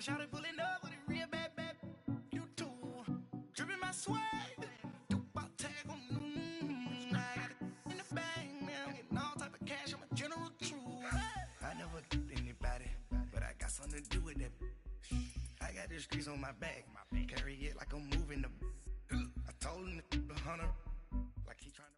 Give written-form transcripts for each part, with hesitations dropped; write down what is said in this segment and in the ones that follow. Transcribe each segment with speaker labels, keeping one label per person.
Speaker 1: shot it pulling up with a real bad. You too. Dripping my swag. Do about tag on. I got it in the bag, man. I'm getting all type of cash. I'm a general true. I never did anybody, but I got something to do with that. I got the streets on my back. Carry it like I'm moving the. I told him the 100. Like he trying to.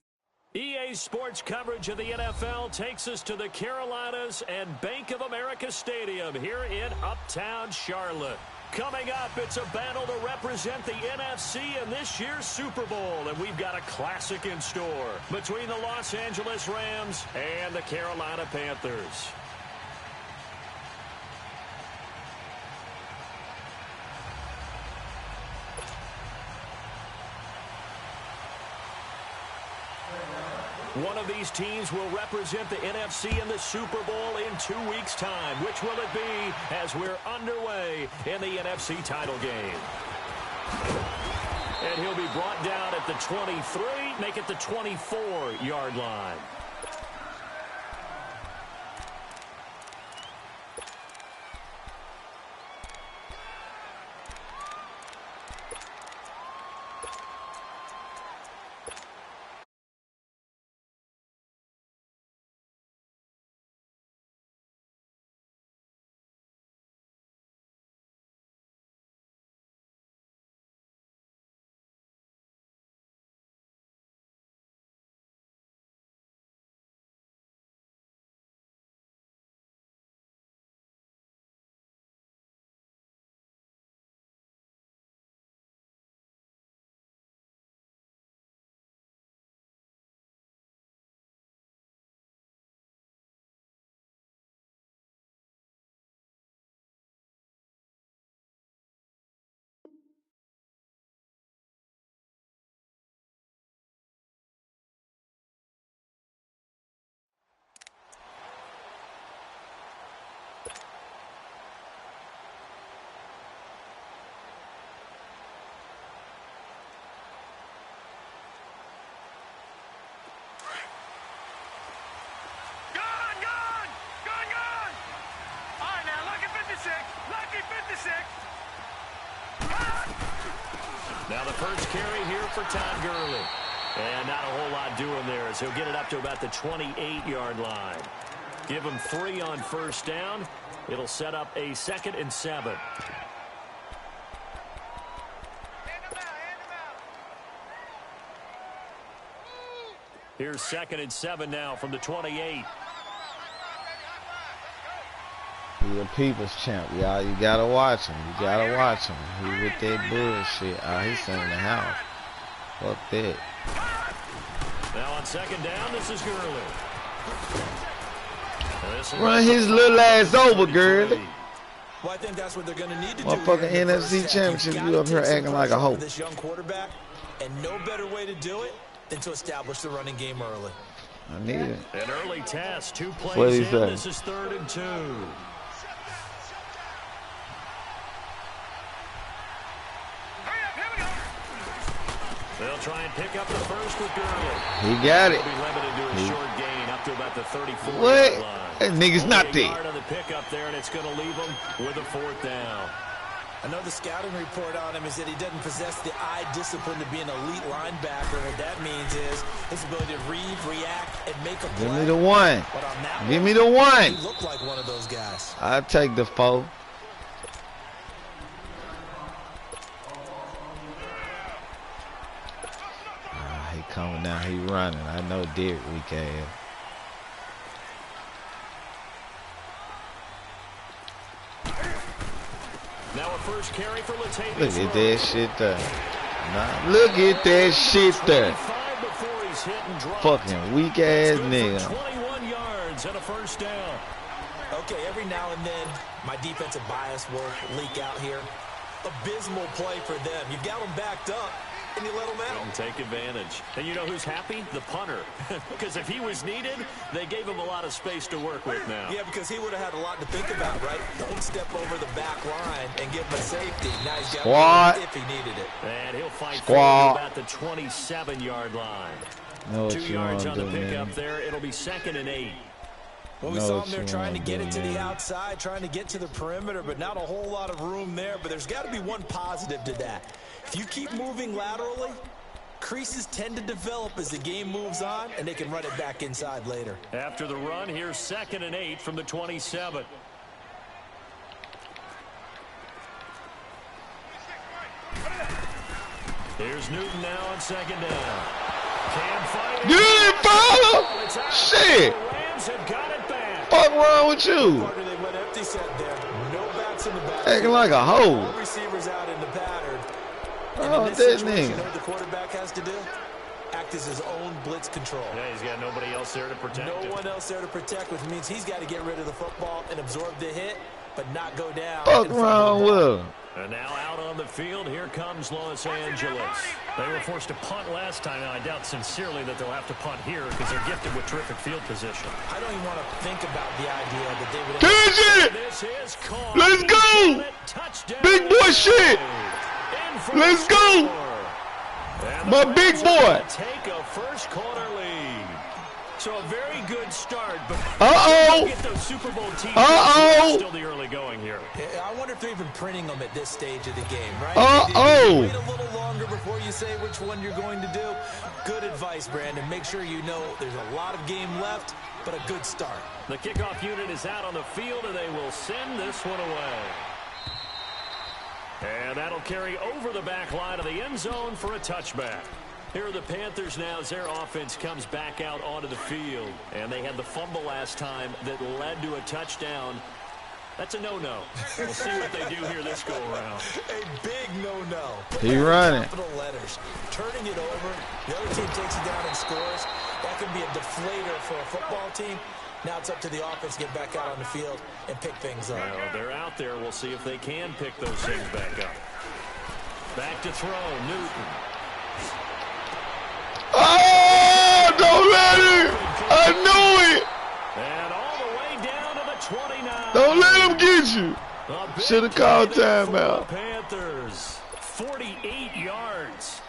Speaker 2: EA Sports coverage of the NFL takes us to the Carolinas and Bank of America Stadium here in Uptown Charlotte. Coming up, it's a battle to represent the NFC in this year's Super Bowl, and we've got a classic in store between the Los Angeles Rams and the Carolina Panthers. One of these teams will represent the NFC in the Super Bowl in 2 weeks' time. Which will it be as we're underway in the NFC title game? And he'll be brought down at the 23, make it the 24-yard line. Now the first carry here for Todd Gurley. And not a whole lot doing there as he'll get it up to about the 28-yard line. Give him 3 on first down. It'll set up a 2nd and 7. Here's 2nd and 7 now from the 28.
Speaker 3: He's a people's champ, y'all. You gotta watch him. You gotta watch him. He with that bullshit. He's sending the house. Fuck that.
Speaker 2: Now on 2nd down, this is Gurley.
Speaker 3: Run his little ass over, Gurley.
Speaker 4: Well, I think that's what they're going to need to do.
Speaker 3: Motherfucking NFC Championship, you up here acting like a hoe.
Speaker 4: This young quarterback, and no better way to do it than to establish the running game early.
Speaker 3: I need it.
Speaker 2: An early test, 2 plays in. This is 3rd and 2. They'll try and pick up the first with Gurley.
Speaker 3: He got it.
Speaker 2: He'll be limited to a short gain up to about the 34.
Speaker 3: What? That nigga's not there.
Speaker 2: On the pickup there, and it's going to leave him with a 4th down.
Speaker 4: I know the scouting report on him is that he doesn't possess the eye discipline to be an elite linebacker. What that means is his ability to read, react, and make a play.
Speaker 3: Give me the 1. Give me the 1.
Speaker 4: He looked like one of those guys.
Speaker 3: I'll take the 4. He coming down. He running. I know Derek weak ass.
Speaker 2: Now a first carry for Latavius.
Speaker 3: Look at that shit there. Nah, look at that shit there. Fucking weak ass nigga.
Speaker 2: 21 yards and a first down.
Speaker 4: Okay, every now and then my defensive bias will leak out here. Abysmal play for them. You've got them backed up, and you let them out.
Speaker 2: And take advantage. And you know who's happy? The punter. Because if he was needed, they gave him a lot of space to work with now.
Speaker 4: Yeah, because he would have had a lot to think about, right? Don't step over the back line and give him a safety. Now he's got if he needed it.
Speaker 2: And he'll fight for about the 27-yard line.
Speaker 3: Know what
Speaker 2: 2
Speaker 3: you
Speaker 2: yards
Speaker 3: want
Speaker 2: on
Speaker 3: to
Speaker 2: the
Speaker 3: do,
Speaker 2: pickup
Speaker 3: man.
Speaker 2: there. It'll be 2nd and 8.
Speaker 4: Well, we saw him there trying to get it to the outside, trying to get to the perimeter, but not a whole lot of room there. But there's got to be one positive to that. If you keep moving laterally, creases tend to develop as the game moves on, and they can run it back inside later.
Speaker 2: After the run, here's 2nd and 8 from the 27. Here's Newton now on 2nd down. Can't fight it.
Speaker 3: You didn't follow? Shit.
Speaker 2: The Rams have got it back.
Speaker 3: Fuck wrong with you?
Speaker 4: They went empty set there. No backs in the back.
Speaker 3: Acting like a hoe.
Speaker 4: No receivers out in the pattern.
Speaker 3: Oh,
Speaker 4: in this
Speaker 3: this
Speaker 4: situation,
Speaker 3: nigga.
Speaker 4: you know what the quarterback has to do? Act as his own blitz control.
Speaker 2: Yeah, he's got nobody else there to protect him.
Speaker 4: No one else there to protect, which means he's got to get rid of the football and absorb the hit, but not go down.
Speaker 3: Fuck wrong with him?
Speaker 2: And now out on the field, here comes Los Angeles. They were forced to punt last time, and I doubt sincerely that they'll have to punt here because they're gifted with terrific field position.
Speaker 4: I don't even want to think about the idea that they would...
Speaker 3: Catch it!
Speaker 2: This is caught.
Speaker 3: Let's go!
Speaker 2: Touchdown.
Speaker 3: Big boy shit! Let's go! My big boy!
Speaker 2: Take a first quarter lead. So a very good start, but get those Super Bowl teams. Still the early going here.
Speaker 4: I wonder if they're even printing them at this stage of the game, right? Wait a little longer before you say which one you're going to do. Good advice, Brandon. Make sure you know there's a lot of game left, but a good start.
Speaker 2: The kickoff unit is out on the field, and they will send this one away. And that'll carry over the back line of the end zone for a touchback. Here are the Panthers now as their offense comes back out onto the field. And they had the fumble last time that led to a touchdown. That's a no-no. We'll see what they do here this go-around.
Speaker 4: A big no-no.
Speaker 3: He running.
Speaker 4: Capital letters. Turning it over. The other team takes it down and scores. That can be a deflator for a football team. Now it's up to the offense to get back out on the field and pick things up.
Speaker 2: Well, they're out there. We'll see if they can pick those things back up. Back to throw. Newton.
Speaker 3: Oh, don't let it! I knew it!
Speaker 2: And all the way down to the 29.
Speaker 3: Don't let him get you. Should have called timeout.
Speaker 2: Panthers, 48 yards.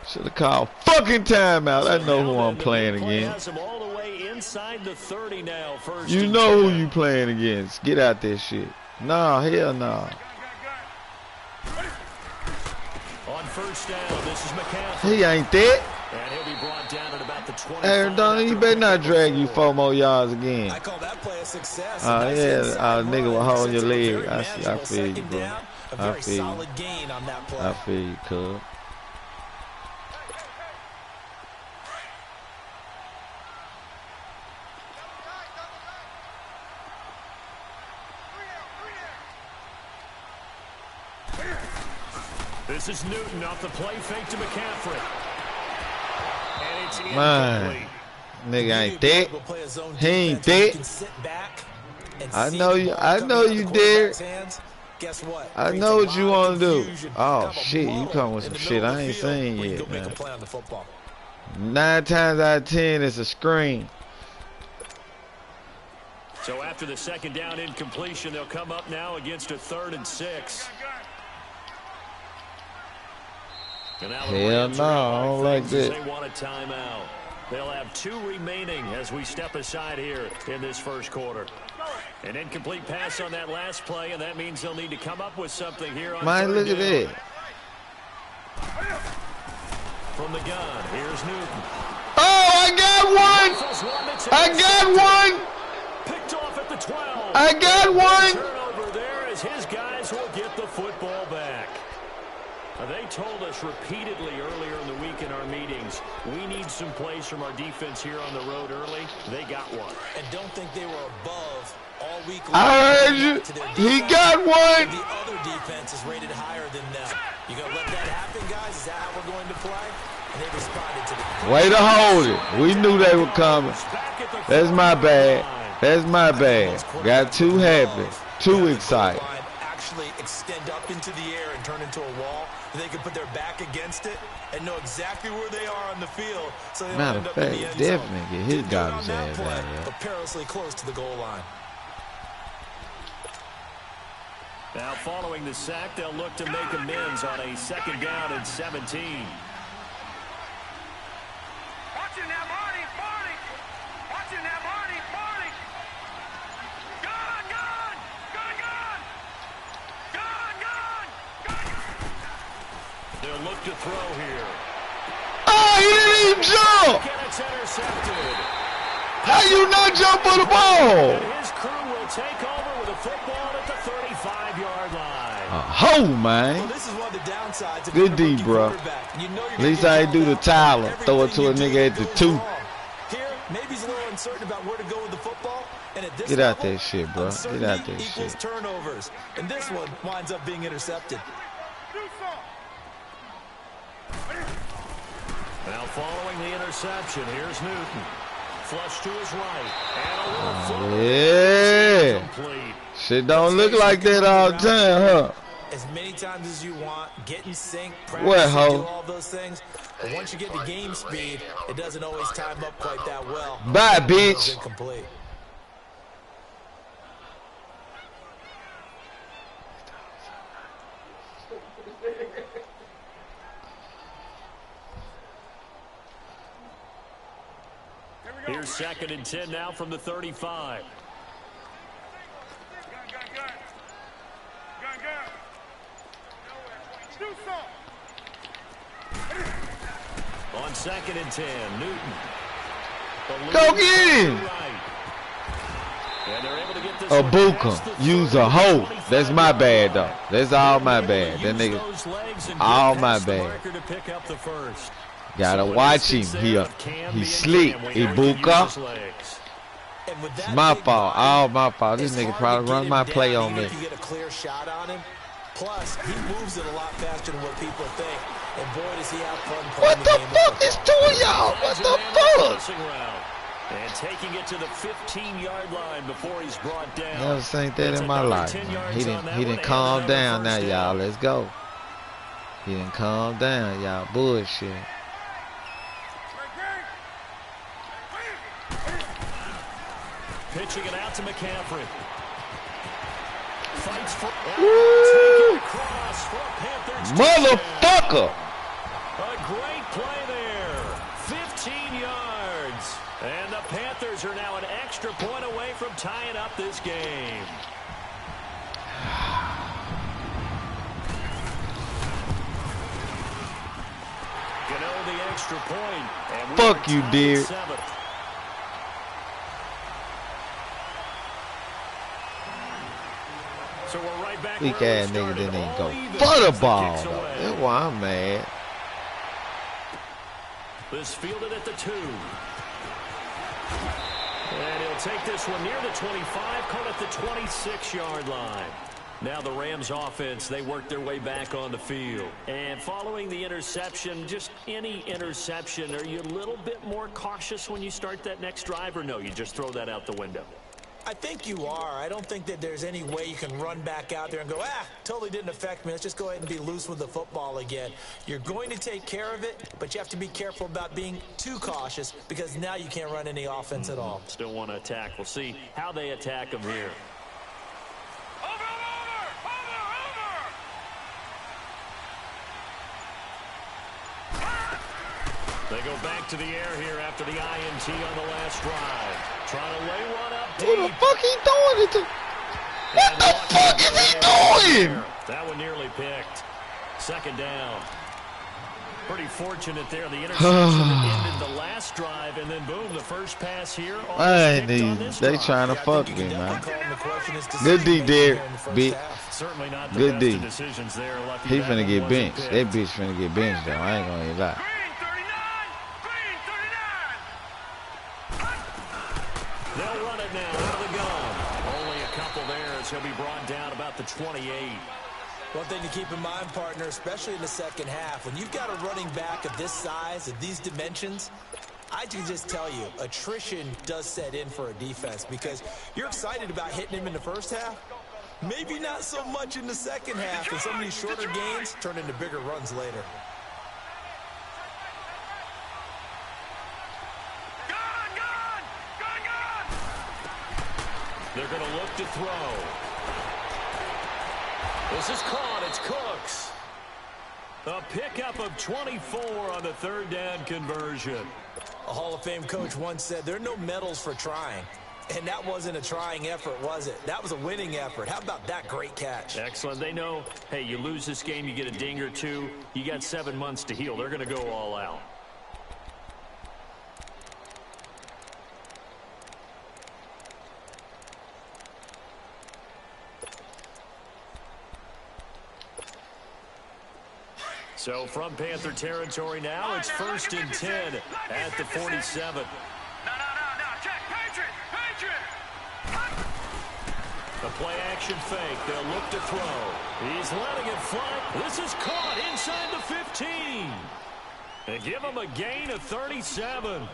Speaker 3: Should have called fucking timeout. I know who I'm playing against.
Speaker 2: All the way inside the 30 now.
Speaker 3: You know who you playing against. Get out this shit. Nah, hell nah.
Speaker 2: On first down, this is McCaffrey.
Speaker 3: He ain't that.
Speaker 2: And he'll be brought down at about the 25.
Speaker 3: Arizona, you better not drag you 4 more yards again.
Speaker 4: I call that play a success.
Speaker 3: Nigga will hold your leg. I feel you, bro.
Speaker 4: I feel you. Solid gain on that play.
Speaker 3: I feel you, cuz.
Speaker 2: This is Newton off the play fake to McCaffrey. And it's incomplete.
Speaker 3: Man, nigga ain't that. He ain't that. I know you did.
Speaker 4: Guess what?
Speaker 3: I know what you want to do. Oh, shit, you come with some shit I ain't seen yet, man. 9 times out of 10, it's a screen.
Speaker 2: So after the second down incompletion, they'll come up now against a 3rd and 6.
Speaker 3: Hell no, I don't like that.
Speaker 2: They want a timeout. They'll have 2 remaining as we step aside here in this first quarter. An incomplete pass on that last play, and that means they'll need to come up with something here on
Speaker 3: Man, look at that.
Speaker 2: From the gun, here's Newton.
Speaker 3: Oh, I got one! I got one!
Speaker 2: Picked off at the 12.
Speaker 3: I got one!
Speaker 2: Turnover there as his guys will get the football back. They told us repeatedly earlier in the week in our meetings, we need some plays from our defense here on the road early. They got one.
Speaker 4: And don't think they were above all week long.
Speaker 3: I heard you. He got one.
Speaker 4: The other defense is rated higher than them. You gonna let that happen, guys? Is that how we're going to play? And they responded to the
Speaker 3: way to hold it. We knew they were coming. That's my bad. That's my bad. Got too happy, too excited.
Speaker 4: Actually extend up into the air and turn into a wall. They can put their back against it and know exactly where they are on the field. So they
Speaker 3: matter of fact, definitely get his garbage ass out of here.
Speaker 4: But perilously close to the goal line.
Speaker 2: Now following the sack, they'll look to make amends on a 2nd down and 17. look to throw here.
Speaker 3: Oh, he didn't even jump.
Speaker 2: And it's intercepted.
Speaker 3: How you not jump for the ball?
Speaker 2: And his crew will take over with a football at the 35-yard line.
Speaker 3: Ho, man.
Speaker 4: Well, this is one of the downsides of
Speaker 3: Good D, bro.
Speaker 4: You know
Speaker 3: At least I ain't do the Tyler. Throw it to a nigga at the 2.
Speaker 4: Here, maybe he's a little uncertain about where to go with the football. And at this
Speaker 3: Get out
Speaker 4: level,
Speaker 3: that shit, bro. Get out that
Speaker 4: equals
Speaker 3: shit.
Speaker 4: turnovers. And this one winds up being intercepted.
Speaker 2: Now following the interception, here's Newton. Flush to his right. And a little
Speaker 3: Yeah.
Speaker 2: complete.
Speaker 3: Shit don't look like that all the time, huh?
Speaker 4: As many times as you want, get in sync,
Speaker 3: What,
Speaker 4: practice,
Speaker 3: ho?
Speaker 4: do all those things. But once you get to game speed, it doesn't always time up quite that well.
Speaker 3: Bye, bitch.
Speaker 4: Incomplete.
Speaker 2: Here's 2nd and 10 now from the 35. On 2nd and 10, Newton.
Speaker 3: Go get him.
Speaker 2: And they're able to get this
Speaker 3: A
Speaker 2: one
Speaker 3: booker.
Speaker 2: past the
Speaker 3: Use a hoe. That's my bad, though. That's all my bad. That
Speaker 2: Use
Speaker 3: nigga,
Speaker 2: those legs and
Speaker 3: all
Speaker 2: get
Speaker 3: my
Speaker 2: past the
Speaker 3: bad.
Speaker 2: marker to pick up the first.
Speaker 3: Gotta
Speaker 2: So
Speaker 3: watch him.
Speaker 2: assistance there of Cam
Speaker 3: He
Speaker 2: being
Speaker 3: slick.
Speaker 2: Cam. We
Speaker 3: He
Speaker 2: have to use
Speaker 3: booker.
Speaker 2: his legs.
Speaker 4: And with
Speaker 3: It's
Speaker 4: that
Speaker 3: my
Speaker 4: big
Speaker 3: fault.
Speaker 4: body,
Speaker 3: All my fault. This
Speaker 4: it's
Speaker 3: nigga
Speaker 4: hard
Speaker 3: probably
Speaker 4: to get
Speaker 3: run
Speaker 4: him
Speaker 3: my
Speaker 4: down
Speaker 3: play on
Speaker 4: even
Speaker 3: me.
Speaker 4: if you get a clear shot on him. Plus, he moves it a lot faster than what people think. And boy, does he have fun
Speaker 3: What
Speaker 4: playing
Speaker 3: the
Speaker 4: the game of
Speaker 3: fuck is
Speaker 4: football.
Speaker 3: to y'all? What the fuck?
Speaker 2: And taking it to the 15-yard line before he's brought down.
Speaker 3: Never seen that
Speaker 2: That's
Speaker 3: in my
Speaker 2: another
Speaker 3: life.
Speaker 2: 10
Speaker 3: Man.
Speaker 2: yards
Speaker 3: He
Speaker 2: on
Speaker 3: didn't.
Speaker 2: that
Speaker 3: He
Speaker 2: one
Speaker 3: didn't
Speaker 2: and
Speaker 3: calm
Speaker 2: another
Speaker 3: down now,
Speaker 2: first
Speaker 3: y'all.
Speaker 2: down.
Speaker 3: Let's go. He didn't calm down, y'all. Bullshit.
Speaker 2: Pitching it out to McCaffrey. Fights for
Speaker 3: Woo!
Speaker 2: across for a Panthers
Speaker 3: Motherfucker!
Speaker 2: A great play there. 15 yards. And the Panthers are now an extra point away from tying up this game. Gano the extra point. And
Speaker 3: Fuck you, dear.
Speaker 2: So we're right back
Speaker 3: Weak
Speaker 2: where
Speaker 3: ass
Speaker 2: we
Speaker 3: nigga
Speaker 2: started.
Speaker 3: didn't even go
Speaker 2: All even
Speaker 3: for the
Speaker 2: as
Speaker 3: ball,
Speaker 2: kicks
Speaker 3: though.
Speaker 2: away.
Speaker 3: That's why I'm mad.
Speaker 2: This fielded at the 2. And he'll take this one near the 25, caught at the 26-yard line. Now the Rams offense, they work their way back on the field. And following the interception, just any interception, are you a little bit more cautious when you start that next drive, or no, you just throw that out the window?
Speaker 4: I think you are. I don't think that there's any way you can run back out there and go, totally didn't affect me. Let's just go ahead and be loose with the football again. You're going to take care of it, but you have to be careful about being too cautious because now you can't run any offense at all.
Speaker 2: Still want to attack. We'll see how they attack them here. They go back to the air here after the INT on the last drive. Trying to lay one up deep.
Speaker 3: Who the fuck he throwing it to? What the fuck is he doing?
Speaker 2: That one nearly picked. 2nd down. Pretty fortunate there. The interception that ended the last drive, and then boom, the first pass here.
Speaker 3: I ain't even. They trying to fuck me, man. Good D, Derek. Bitch.
Speaker 2: Certainly not the
Speaker 3: Good
Speaker 2: best
Speaker 3: D.
Speaker 2: of decisions there. Lucky
Speaker 3: He
Speaker 2: that
Speaker 3: finna
Speaker 2: one
Speaker 3: get
Speaker 2: wasn't
Speaker 3: benched.
Speaker 2: picked.
Speaker 3: That bitch finna get benched, though. I ain't gonna even lie.
Speaker 2: They'll run it now out of the gun. Only a couple there as he'll be brought down about the 28.
Speaker 4: One thing to keep in mind, partner, especially in the second half, when you've got a running back of this size, of these dimensions, I can just tell you, attrition does set in for a defense because you're excited about hitting him in the first half. Maybe not so much in the second half, and some of these shorter gains turn into bigger runs later.
Speaker 2: They're going to look to throw. This is caught. It's Cooks. A pickup of 24 on the 3rd down conversion.
Speaker 4: A Hall of Fame coach once said there are no medals for trying. And that wasn't a trying effort, was it? That was a winning effort. How about that great catch?
Speaker 2: Excellent. They know, hey, you lose this game, you get a ding or two, you got 7 months to heal. They're going to go all out. So from Panther territory now, it's 1st and 10 at the 47. The play action fake. They'll look to throw. He's letting it fly. This is caught inside the 15. They give him a gain of 37.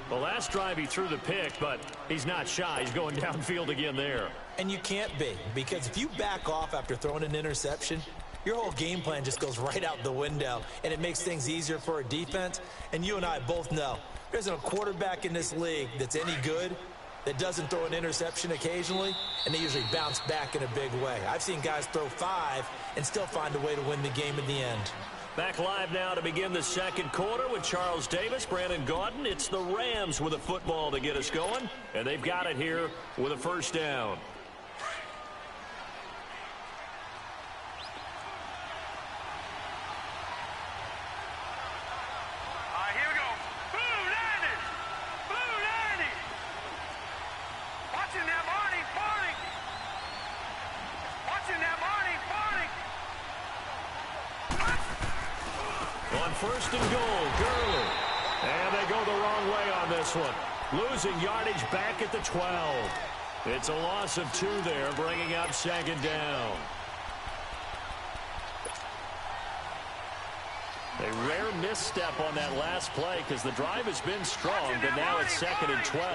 Speaker 2: The last drive he threw the pick, but he's not shy. He's going downfield again there.
Speaker 4: And you can't be, because if you back off after throwing an interception, your whole game plan just goes right out the window, and it makes things easier for a defense. And you and I both know there isn't a quarterback in this league that's any good that doesn't throw an interception occasionally, and they usually bounce back in a big way. I've seen guys throw 5 and still find a way to win the game in the end.
Speaker 2: Back live now to begin the second quarter with Charles Davis, Brandon Gaudin. It's the Rams with a football to get us going, and they've got it here with a first down. First and goal, Gurley. And they go the wrong way on this one. Losing yardage back at the 12. It's a loss of 2 there, bringing up 2nd down. A rare misstep on that last play because the drive has been strong, but now it's 2nd and 12.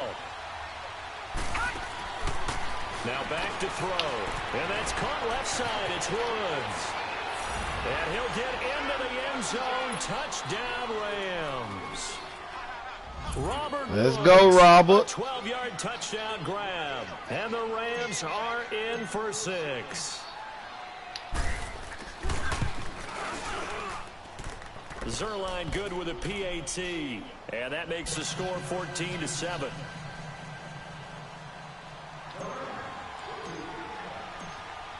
Speaker 2: Now back to throw. And that's caught left side. It's Woods. And he'll get into the end zone. Touchdown, Rams. Robert
Speaker 3: Let's
Speaker 2: Woods,
Speaker 3: go, Robert.
Speaker 2: 12-yard touchdown grab. And the Rams are in for 6. Zerline good with a PAT. And that makes the score 14-7.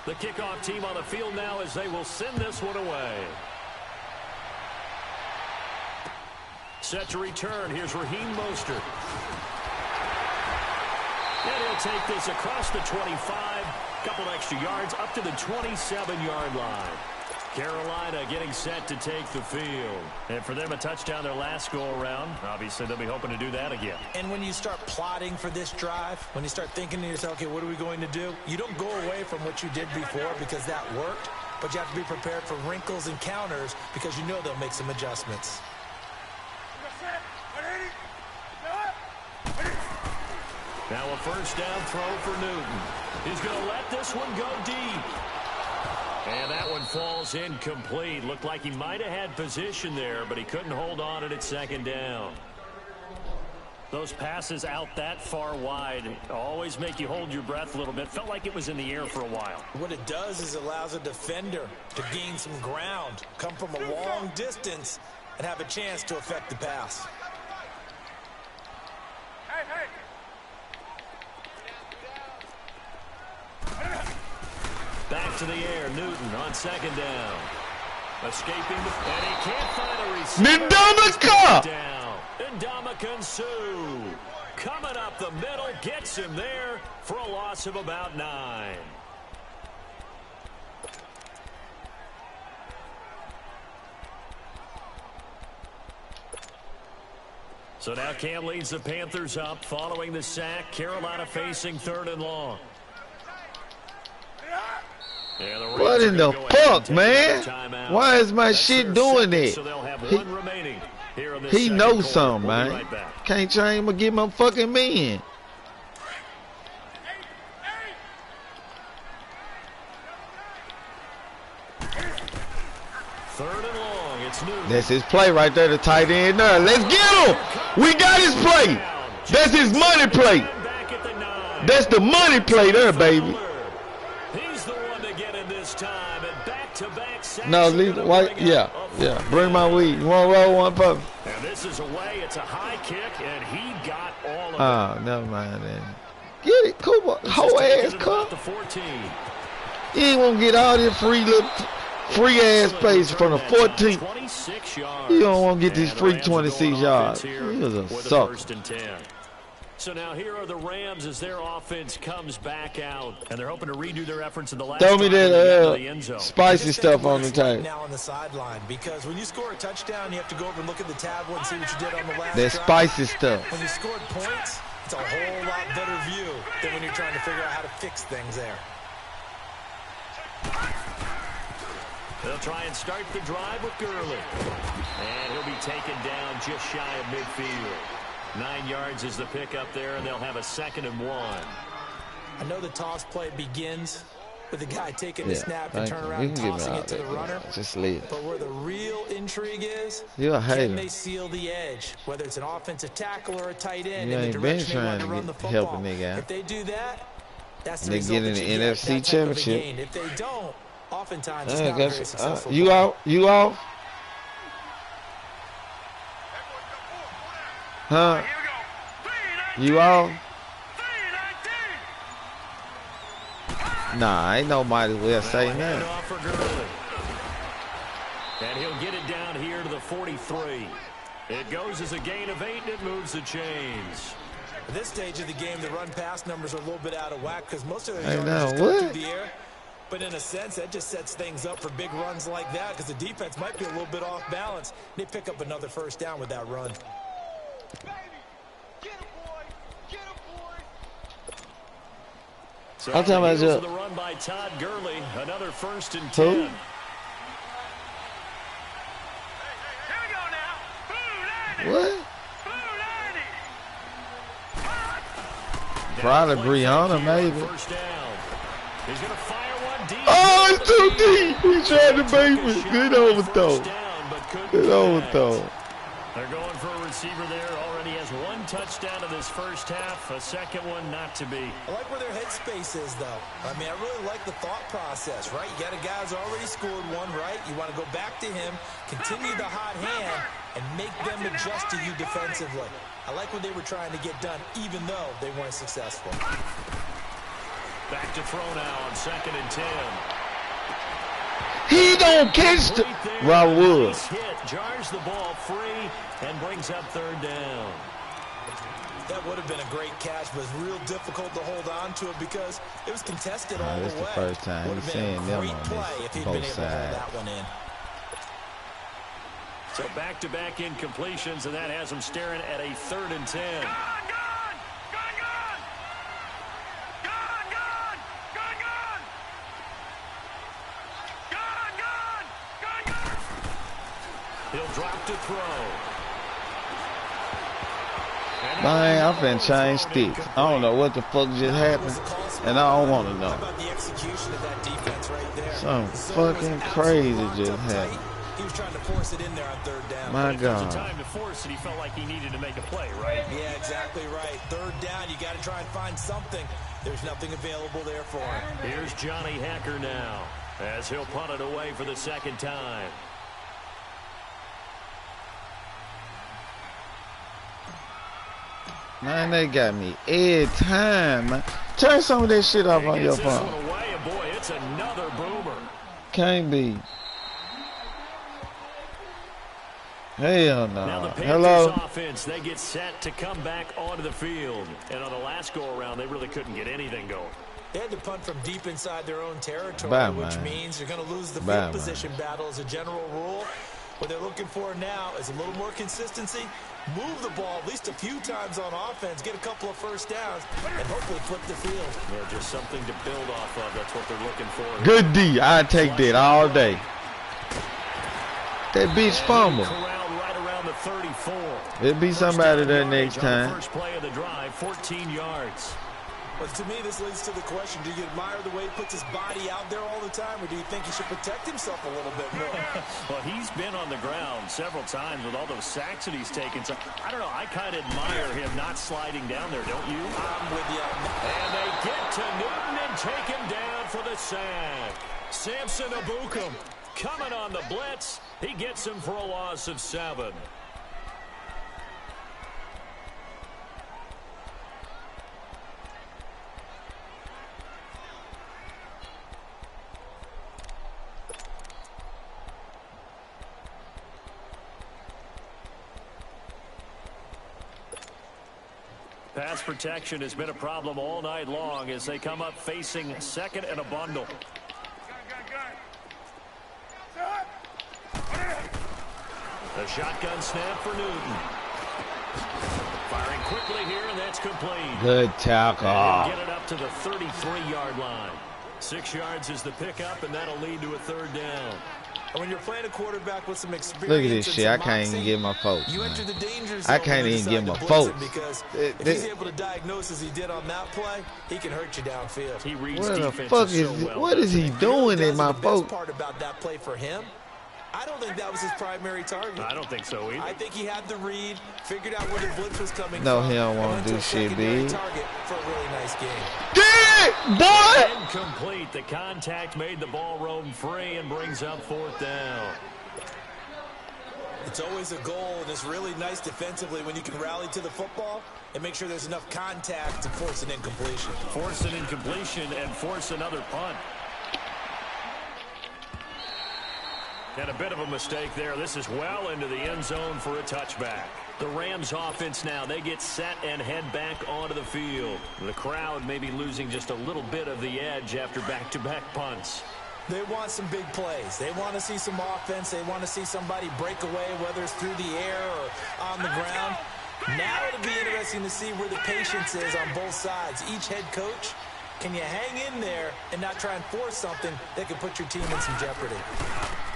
Speaker 2: The kickoff team on the field now as they will send this one away. Set to return. Here's Raheem Mostert. And he'll take this across the 25. Couple extra yards up to the 27-yard line. Carolina getting set to take the field. And for them, a touchdown their last go-around. Obviously, they'll be hoping to do that again.
Speaker 4: And when you start plotting for this drive, when you start thinking to yourself, okay, what are we going to do? You don't go away from what you did before because that worked, but you have to be prepared for wrinkles and counters because you know they'll make some adjustments.
Speaker 2: Now a first down throw for Newton. He's going to let this one go deep. And that one falls incomplete. Looked like he might have had position there, but he couldn't hold on at 2nd down. Those passes out that far wide always make you hold your breath a little bit. Felt like it was in the air for a while.
Speaker 4: What it does is it allows a defender to gain some ground, come from a long distance, and have a chance to affect the pass.
Speaker 2: Back to the air, Newton on 2nd down. Escaping, and he can't find a receiver. Down. Ndamukong Suh coming up the middle, gets him there for a loss of about 9. So now Cam leads the Panthers up following the sack. Carolina facing 3rd and long.
Speaker 3: What in the fuck, man? Why is my shit doing it? He knows something, man. Can't train him or get my fucking man.
Speaker 2: Third and long, it's Newton.
Speaker 3: That's his play right there, the tight end there. Let's get him. We got his play. That's his money play. That's the money play there, baby.
Speaker 2: He's the one to get in this time, and back-to-back sacks.
Speaker 3: No, leave it white. Yeah. Bring my weed. You want to roll one pup?
Speaker 2: And this is away. It's a high kick, and he got all of it.
Speaker 3: Oh, never mind then. Get it, Cooper. Whole ass cut. You ain't gonna get all this free ass space from the 14. You don't want to get this free 26 yards. He was a sucker.
Speaker 2: So now here are the Rams as their offense comes back out, and they're hoping to redo their efforts in the last.
Speaker 3: Throw me that spicy stuff on the table.
Speaker 4: Now on the sideline, because when you score a touchdown, you have to go over and look at the tablet and see what you did on the last.
Speaker 3: That spicy stuff.
Speaker 4: When you scored points, it's a whole lot better view than when you're trying to figure out how to fix things there.
Speaker 2: They'll try and start the drive with Gurley, and he'll be taken down just shy of midfield. 9 yards is the pickup there, and they'll have a 2nd and 1.
Speaker 4: I know the toss play begins with the guy taking the snap and turn around and tossing it to the runner.
Speaker 3: Just leave it.
Speaker 4: But where the real intrigue is,
Speaker 3: can
Speaker 4: they seal the edge? Whether it's an offensive tackle or a tight end
Speaker 3: you
Speaker 4: in the
Speaker 3: ain't been
Speaker 4: direction they want to run the football.
Speaker 3: If
Speaker 4: they do that, that's the
Speaker 3: they
Speaker 4: result
Speaker 3: get in
Speaker 4: that
Speaker 3: the
Speaker 4: you get,
Speaker 3: NFC Championship.
Speaker 4: If they don't, oftentimes it's not very successful.
Speaker 3: You out? You off? Huh? You off? Nah, ain't nobody will say nothing.
Speaker 2: And he'll get it down here to the 43. It goes as a gain of 8, and it moves the chains.
Speaker 4: At this stage of the game, the run-pass numbers are a little bit out of whack because most of their yards just go through the air. But in a sense, that just sets things up for big runs like that because the defense might be a little bit off balance. They pick up another 1st down with that run.
Speaker 2: So I'm talking about the run by Todd Gurley, another 1st and 10.
Speaker 3: Who? What? Probably Brianna, maybe.
Speaker 2: First down. He's going to fire one deep.
Speaker 3: Oh, it's too deep. He tried to bait me. Good overthrow. Good overthrow.
Speaker 2: They're going for a receiver there. Already has 1 touchdown in this first half. A 2nd one not to be.
Speaker 4: I like where their headspace is, though. I mean, I really like the thought process, right? You got a guy who's already scored 1, right? You want to go back to him, continue the hot hand, and make them adjust to you defensively. I like what they were trying to get done, even though they weren't successful.
Speaker 2: Back to throw now on 2nd and 10.
Speaker 3: He don't catch the Raul.
Speaker 2: Nice hit, jars the ball free and brings up 3rd down.
Speaker 4: That would have been a great catch, but it's real difficult to hold on to it because it was contested all the way.
Speaker 3: This is the first time he's seeing them on this, both sides.
Speaker 4: That one in.
Speaker 2: So back-to-back incompletions, and that has them staring at a 3rd and 10. He'll drop to throw.
Speaker 3: Man, I'm finna change sticks. I don't know what the fuck just happened, and I don't want to know. Something fucking crazy just happened.
Speaker 4: He was trying to force it in there on 3rd down.
Speaker 3: My God.
Speaker 2: It was time to force it. He felt like he needed to make a play, right?
Speaker 4: Yeah, exactly right. 3rd down, you got to try and find something. There's nothing available there for him.
Speaker 2: Here's Johnny Hacker now as he'll punt it away for the 2nd time.
Speaker 3: Man, they got me every time, man. Turn some of that shit off on your phone.
Speaker 2: Away, and boy, it's another boomer.
Speaker 3: Can't be. Hell no.
Speaker 2: Now the
Speaker 3: Hello.
Speaker 2: offense, they get set to come back onto the field. And on the last go-around, they really couldn't get anything going.
Speaker 4: They had to punt from deep inside their own territory, which means you're going to lose the field position battle as a general rule. What they're looking for now is a little more consistency, move the ball at least a few times on offense, get a couple of 1st downs, and hopefully flip the field.
Speaker 2: Yeah, just something to build off of. That's what they're looking for.
Speaker 3: Good D. I'd take that all day. That bitch fumble.
Speaker 2: Right around the 34.
Speaker 3: There'll be somebody there next time.
Speaker 2: First play of the drive, 14 yards.
Speaker 4: But to me, this leads to the question, do you admire the way he puts his body out there all the time, or do you think he should protect himself a little bit more?
Speaker 2: Well, he's been on the ground several times with all those sacks that he's taken. So, I don't know, I kind of admire him not sliding down there, don't you?
Speaker 4: I'm with you.
Speaker 2: And they get to Newton and take him down for the sack. Samson Abukum coming on the blitz. He gets him for a loss of 7. Pass protection has been a problem all night long as they come up facing second and a bundle. A shotgun snap for Newton. Firing quickly here, and that's complete.
Speaker 3: Good tackle.
Speaker 2: And get it up to the 33-yard line. 6 yards is the pickup, and that'll lead to a third down.
Speaker 4: And when you're playing a quarterback with some experience,
Speaker 3: look at this shit. I can't even get my folks.
Speaker 4: You enter the danger zone.
Speaker 3: I can't even get my folks.
Speaker 4: Because if he's able to diagnose as he did on that play, he can hurt you downfield.
Speaker 2: He reads
Speaker 3: what the
Speaker 2: defense
Speaker 3: fuck
Speaker 2: so
Speaker 3: is
Speaker 2: well.
Speaker 3: what is he doing in my folks?
Speaker 4: The best part about that play for him, I don't think that was his primary target.
Speaker 2: I don't think so either.
Speaker 4: I think he had the read, figured out where the blitz was coming
Speaker 3: no,
Speaker 4: from.
Speaker 3: He don't want to do shit, big.
Speaker 4: Target for a really nice game.
Speaker 3: Get it, boy!
Speaker 2: Incomplete. The contact made the ball roam free and brings up fourth down.
Speaker 4: It's always a goal, and it's really nice defensively when you can rally to the football and make sure there's enough contact to force an incompletion.
Speaker 2: Force an incompletion and force another punt. And a bit of a mistake there. This is well into the end zone for a touchback. The Rams offense now, they get set and head back onto the field. The crowd may be losing just a little bit of the edge after back-to-back punts.
Speaker 4: They want some big plays. They want to see some offense. They want to see somebody break away, whether it's through the air or on the ground. Now it'll be interesting to see where the patience is on both sides. Each head coach, can you hang in there and not try and force something that could put your team in some jeopardy?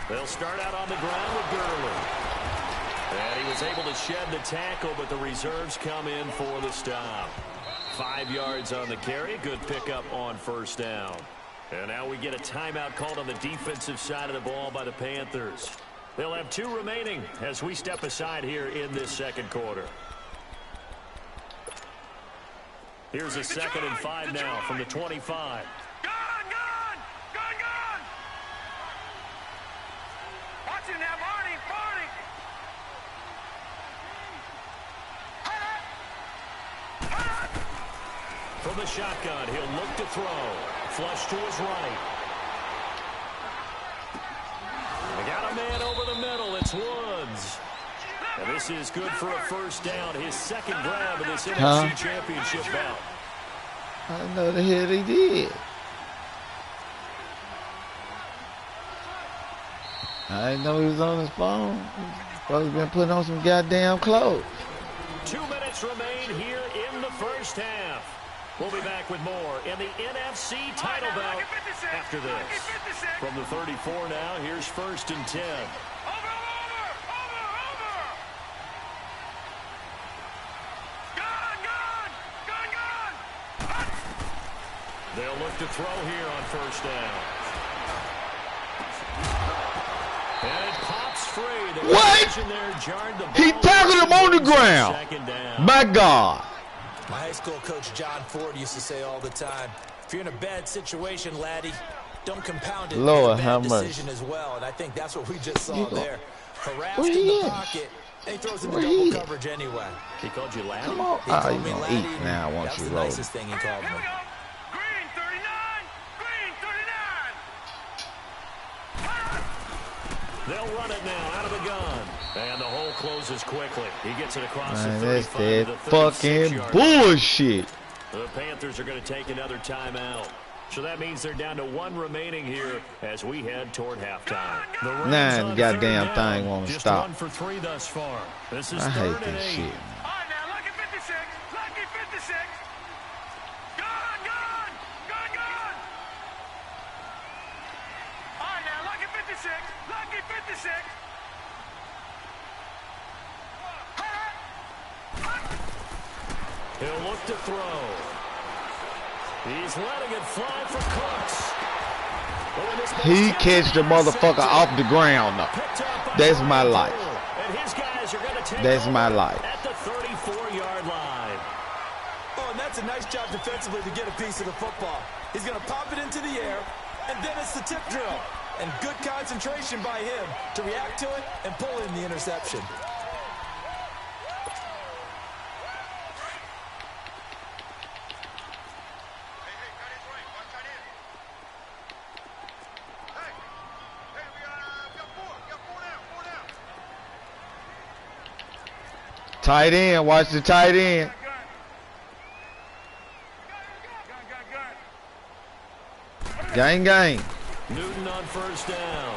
Speaker 2: They'll start out on the ground with Gurley. And he was able to shed the tackle, but the reserves come in for the stop. 5 yards on the carry. Good pickup on first down. And now we get a timeout called on the defensive side of the ball by the Panthers. They'll have 2 remaining as we step aside here in this second quarter. Here's a 2nd and 5 now from the 25. From the shotgun, he'll look to throw. Flush to his right. They got a man over the middle. It's Woods. And this is good for a first down. His second grab of this NFC Championship bout.
Speaker 3: I didn't know the hell he did. I didn't know he was on his phone. He's probably been putting on some goddamn clothes.
Speaker 2: 2 minutes remain here in the first half. We'll be back with more in the NFC title bout after this. From the 34 now, here's 1st and 10. They'll look to throw here on first down. And it pops free. The
Speaker 3: what?
Speaker 2: there jarred the ball.
Speaker 3: He tackled him on the ground. My God.
Speaker 4: My high school coach, John Ford, used to say all the time, if you're in a bad situation, laddie, don't compound it with a bad decision as well. And I think that's what we just saw there. Harassed in the pocket, and he throws into double coverage anyway.
Speaker 2: He called you laddie?
Speaker 3: Come on.
Speaker 4: He told
Speaker 3: you
Speaker 4: me
Speaker 3: gonna
Speaker 4: laddie,
Speaker 3: eat now once
Speaker 4: that's
Speaker 3: you
Speaker 4: the
Speaker 3: roll.
Speaker 4: nicest thing he called me.
Speaker 1: Green 39! Green 39!
Speaker 2: They'll run it now out of the gun. And the hole closes quickly. He gets it across the 35
Speaker 3: that's that
Speaker 2: to the
Speaker 3: fucking
Speaker 2: 36-yard
Speaker 3: bullshit.
Speaker 2: The Panthers are going to take another timeout. So that means they're down to 1 remaining here as we head toward halftime.
Speaker 3: Nah, goddamn thing won't
Speaker 2: just
Speaker 3: stop.
Speaker 2: 1 for 3 thus far. This is
Speaker 3: I hate
Speaker 2: 3rd and
Speaker 3: this
Speaker 2: 8.
Speaker 3: shit.
Speaker 1: All right, now, lucky 56. Lucky 56. Gun, gun. Gun, gun. All right, now, lucky 56. Lucky 56.
Speaker 2: He'll look to throw. He's letting it fly for Cooks.
Speaker 3: He catch the motherfucker off the ground. That's my life.
Speaker 2: And his guys are going to take
Speaker 3: That's my life.
Speaker 2: At the 34-yard line.
Speaker 4: Oh, and that's a nice job defensively to get a piece of the football. He's going to pop it into the air, and then it's the tip drill. And good concentration by him to react to it and pull in the interception.
Speaker 3: Tight end, watch the tight end. Gang, gang.
Speaker 2: Newton on first down.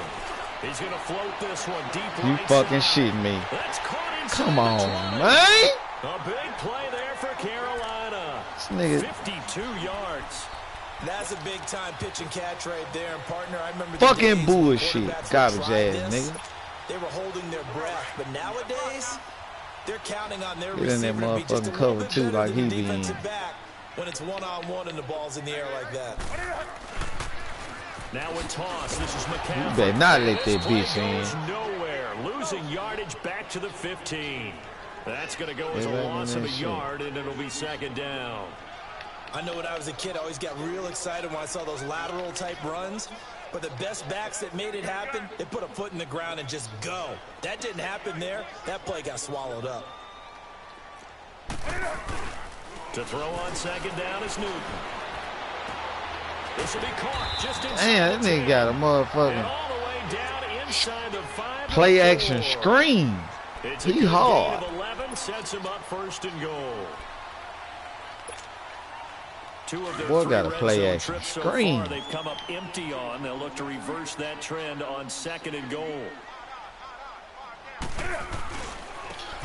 Speaker 2: He's going to float this one deep
Speaker 3: You
Speaker 2: right
Speaker 3: fucking
Speaker 2: side.
Speaker 3: shitting me.
Speaker 2: That's caught inside
Speaker 3: Come on,
Speaker 2: the 20.
Speaker 3: man.
Speaker 2: A big play there for Carolina.
Speaker 3: This nigga.
Speaker 2: 52 yards.
Speaker 4: That's a big time pitch and catch right there. And partner, I remember
Speaker 3: Fucking bullshit. Garbage ass nigga.
Speaker 4: They were holding their breath, but nowadays they're counting on their
Speaker 3: Get in that
Speaker 4: receiver to be just a
Speaker 3: motherfucking
Speaker 4: little
Speaker 3: cover
Speaker 4: bit
Speaker 3: too,
Speaker 4: better
Speaker 3: like
Speaker 4: than
Speaker 3: he
Speaker 4: the
Speaker 3: be in.
Speaker 4: defensive back when it's one-on-one and the ball's in the air like that.
Speaker 2: Now a toss. This is McCaffrey.
Speaker 3: You better not let
Speaker 2: This
Speaker 3: that
Speaker 2: play
Speaker 3: bitch in.
Speaker 2: goes nowhere. Losing yardage back to the 15. That's going to go as a loss of a yard, and it'll be second down.
Speaker 4: I know when I was a kid, I always got real excited when I saw those lateral type runs. But the best backs that made it happen, they put a foot in the ground and just go. That didn't happen there. That play got swallowed up.
Speaker 2: To throw on second down is Newton. This will be caught just inside.
Speaker 3: Damn, that nigga got a
Speaker 2: And
Speaker 3: motherfucking
Speaker 2: all the way down inside the 5.
Speaker 3: play action screen.
Speaker 2: It's
Speaker 3: He hard.
Speaker 2: Gain of 11 sets him up first and goal. Two of their
Speaker 3: Boy,
Speaker 2: three
Speaker 3: got a
Speaker 2: red
Speaker 3: play
Speaker 2: zone
Speaker 3: action
Speaker 2: trips so
Speaker 3: screen.
Speaker 2: far, they've come up empty on. They'll look to reverse that trend on second and goal.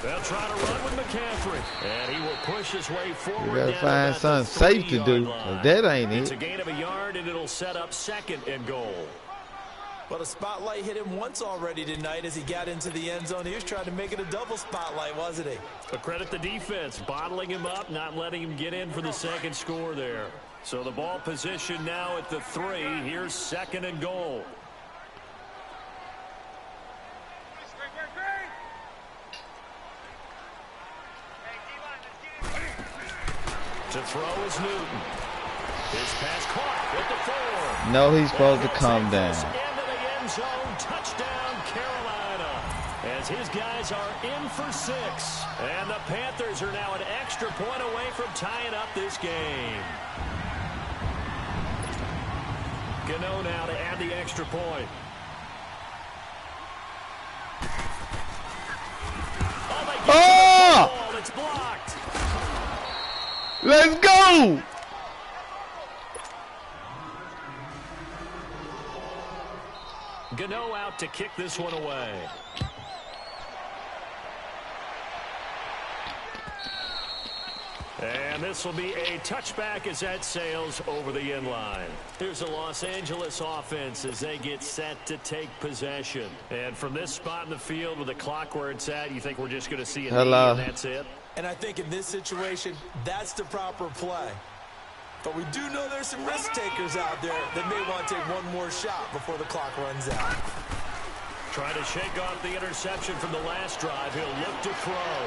Speaker 2: They'll try to run with McCaffrey, and he will push his way forward.
Speaker 3: You gotta
Speaker 2: down
Speaker 3: find
Speaker 2: about
Speaker 3: something
Speaker 2: the
Speaker 3: safe to
Speaker 2: 3-yard
Speaker 3: do,
Speaker 2: line.
Speaker 3: 'cause that ain't
Speaker 2: It's
Speaker 3: it.
Speaker 2: a gain of a yard, and it'll set up second and goal.
Speaker 4: Well, the spotlight hit him once already tonight as he got into the end zone. He was trying to make it a double spotlight, wasn't he?
Speaker 2: But credit the defense, bottling him up, not letting him get in for the second score there. So the ball position now at the 3. Here's second and goal. To throw is Newton. His pass caught at the 4.
Speaker 3: No, he's supposed to come down.
Speaker 2: Into the end zone, touchdown Carolina. As his guys are in for 6. And the Panthers are now an extra point away from tying up this game. Gano now to add the extra point.
Speaker 3: Oh!
Speaker 2: It's blocked.
Speaker 3: Let's go!
Speaker 2: Gano out to kick this one away. And this will be a touchback as that sails over the end line. Here's the Los Angeles offense as they get set to take possession. And from this spot in the field with the clock where it's at, you think we're just going to see a knee and that's it?
Speaker 4: And I think in this situation, that's the proper play. But we do know there's some risk takers out there that may want to take one more shot before the clock runs out.
Speaker 2: Trying to shake off the interception from the last drive. He'll look to throw.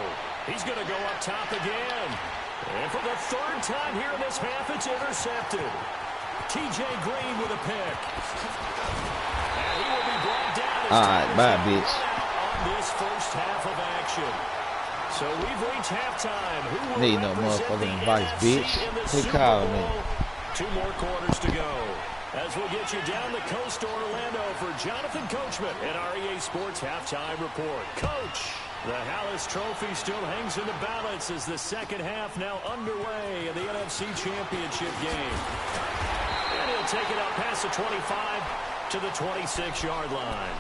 Speaker 2: He's going to go up top again. And for the 3rd time here in this half, it's intercepted. T.J. Green with a pick. And he will be brought down.
Speaker 3: All right, bye, bitch.
Speaker 2: On this first half of action. So we've reached halftime. Who will
Speaker 3: Need no
Speaker 2: represent
Speaker 3: motherfucking
Speaker 2: the
Speaker 3: advice,
Speaker 2: NFC
Speaker 3: bitch.
Speaker 2: in the
Speaker 3: He
Speaker 2: Super
Speaker 3: called
Speaker 2: Bowl?
Speaker 3: me.
Speaker 2: 2 more quarters to go. As we'll get you down the coast to Orlando for Jonathan Coachman at our EA Sports Halftime Report. Coach, the Hallis Trophy still hangs in the balance as the second half now underway in the NFC Championship game. And he'll take it up past the 25 to the 26-yard line.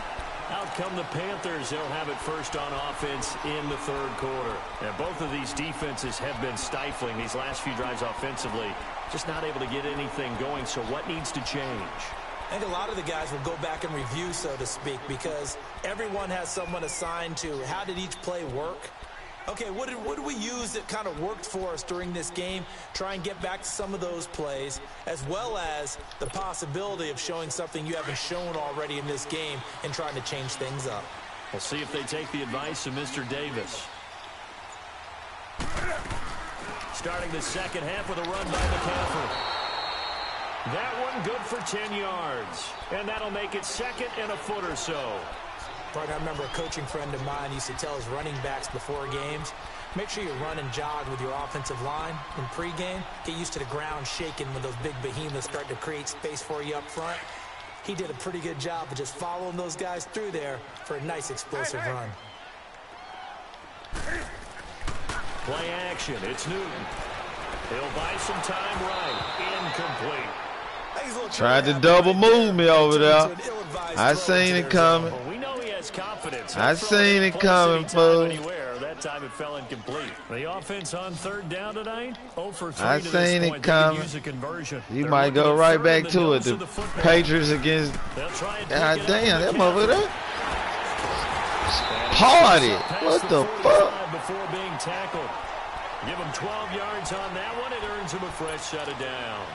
Speaker 2: Out come the Panthers. They'll have it first on offense in the 3rd quarter. And both of these defenses have been stifling these last few drives offensively. Just not able to get anything going. So what needs to change?
Speaker 4: I think a lot of the guys will go back and review, so to speak, because everyone has someone assigned to how did each play work. Okay, what did we use that kind of worked for us during this game? Try and get back to some of those plays, as well as the possibility of showing something you haven't shown already in this game and trying to change things up.
Speaker 2: We'll see if they take the advice of Mr. Davis. Starting the second half with a run by McCaffrey. That one good for 10 yards. And that'll make it second and a foot or so.
Speaker 4: I remember a coaching friend of mine used to tell his running backs before games, make sure you run and jog with your offensive line in pregame. Get used to the ground shaking when those big behemoths start to create space for you up front. He did a pretty good job of just following those guys through there for a nice explosive run.
Speaker 2: Play action. It's Newton. He'll buy some time right. Incomplete.
Speaker 3: Tried to double move me over there. I seen it coming.
Speaker 2: Well, we know he has confidence.
Speaker 3: I seen it coming, fool.
Speaker 2: That time it fell incomplete. The offense on third down tonight. 0 for 3
Speaker 3: I
Speaker 2: to
Speaker 3: seen
Speaker 2: this
Speaker 3: it
Speaker 2: point.
Speaker 3: coming. You might go right back to it. The Patriots against. God damn, that mother there. Party. What the fuck?
Speaker 2: Before being tackled. Give him 12 yards on that one. It earns him a fresh set of downs.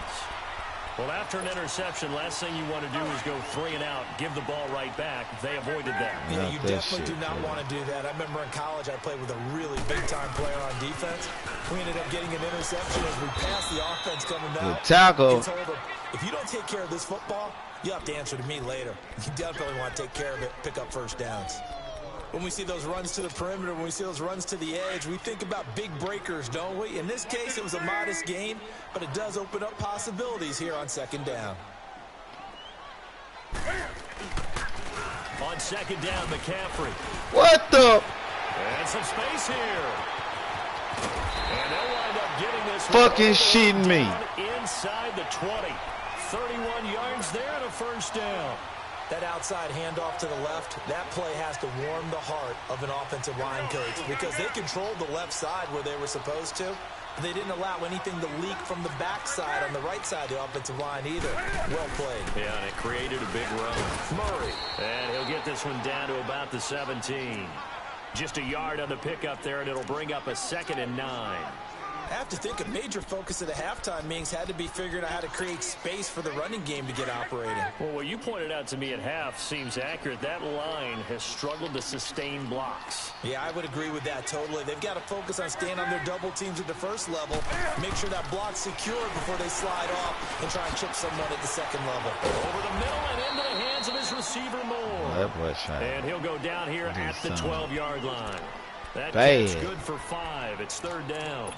Speaker 2: Well, after an interception, last thing you want to do is go 3 and out, give the ball right back. They avoided that.
Speaker 4: Yeah, you definitely do not want to do that. I remember in college I played with a really big-time player on defense. We ended up getting an interception as we passed the offense coming down.
Speaker 3: The tackle.
Speaker 4: Told him, if you don't take care of this football, you have to answer to me later. You definitely want to take care of it, pick up first downs. When we see those runs to the perimeter, when we see those runs to the edge, we think about big breakers, don't we? In this case, it was a modest gain, but it does open up possibilities here on second down.
Speaker 2: On second down, McCaffrey.
Speaker 3: What the?
Speaker 2: And some space here. And they'll wind up getting this
Speaker 3: fucking shitting me.
Speaker 2: Inside the 20. 31 yards there and a first down.
Speaker 4: That outside handoff to the left, that play has to warm the heart of an offensive line coach because they controlled the left side where they were supposed to. But they didn't allow anything to leak from the backside on the right side of the offensive line either. Well played.
Speaker 2: Yeah, and it created a big run. Murray. And he'll get this one down to about the 17. Just a yard on the pickup there, and it'll bring up a 2nd and 9.
Speaker 4: I have to think a major focus of the halftime meetings had to be figuring out how to create space for the running game to get operating.
Speaker 2: Well, what you pointed out to me at half seems accurate. That line has struggled to sustain blocks.
Speaker 4: Yeah, I would agree with that totally. They've got to focus on staying on their double teams at the first level, make sure that block's secured before they slide off and try and chip someone at the second level.
Speaker 2: Over the middle and into the hands of his receiver Moore.
Speaker 3: That boy's trying.
Speaker 2: And he'll go down here at the 12-yard line. That
Speaker 3: Bad.
Speaker 2: catch good for 5. It's third down.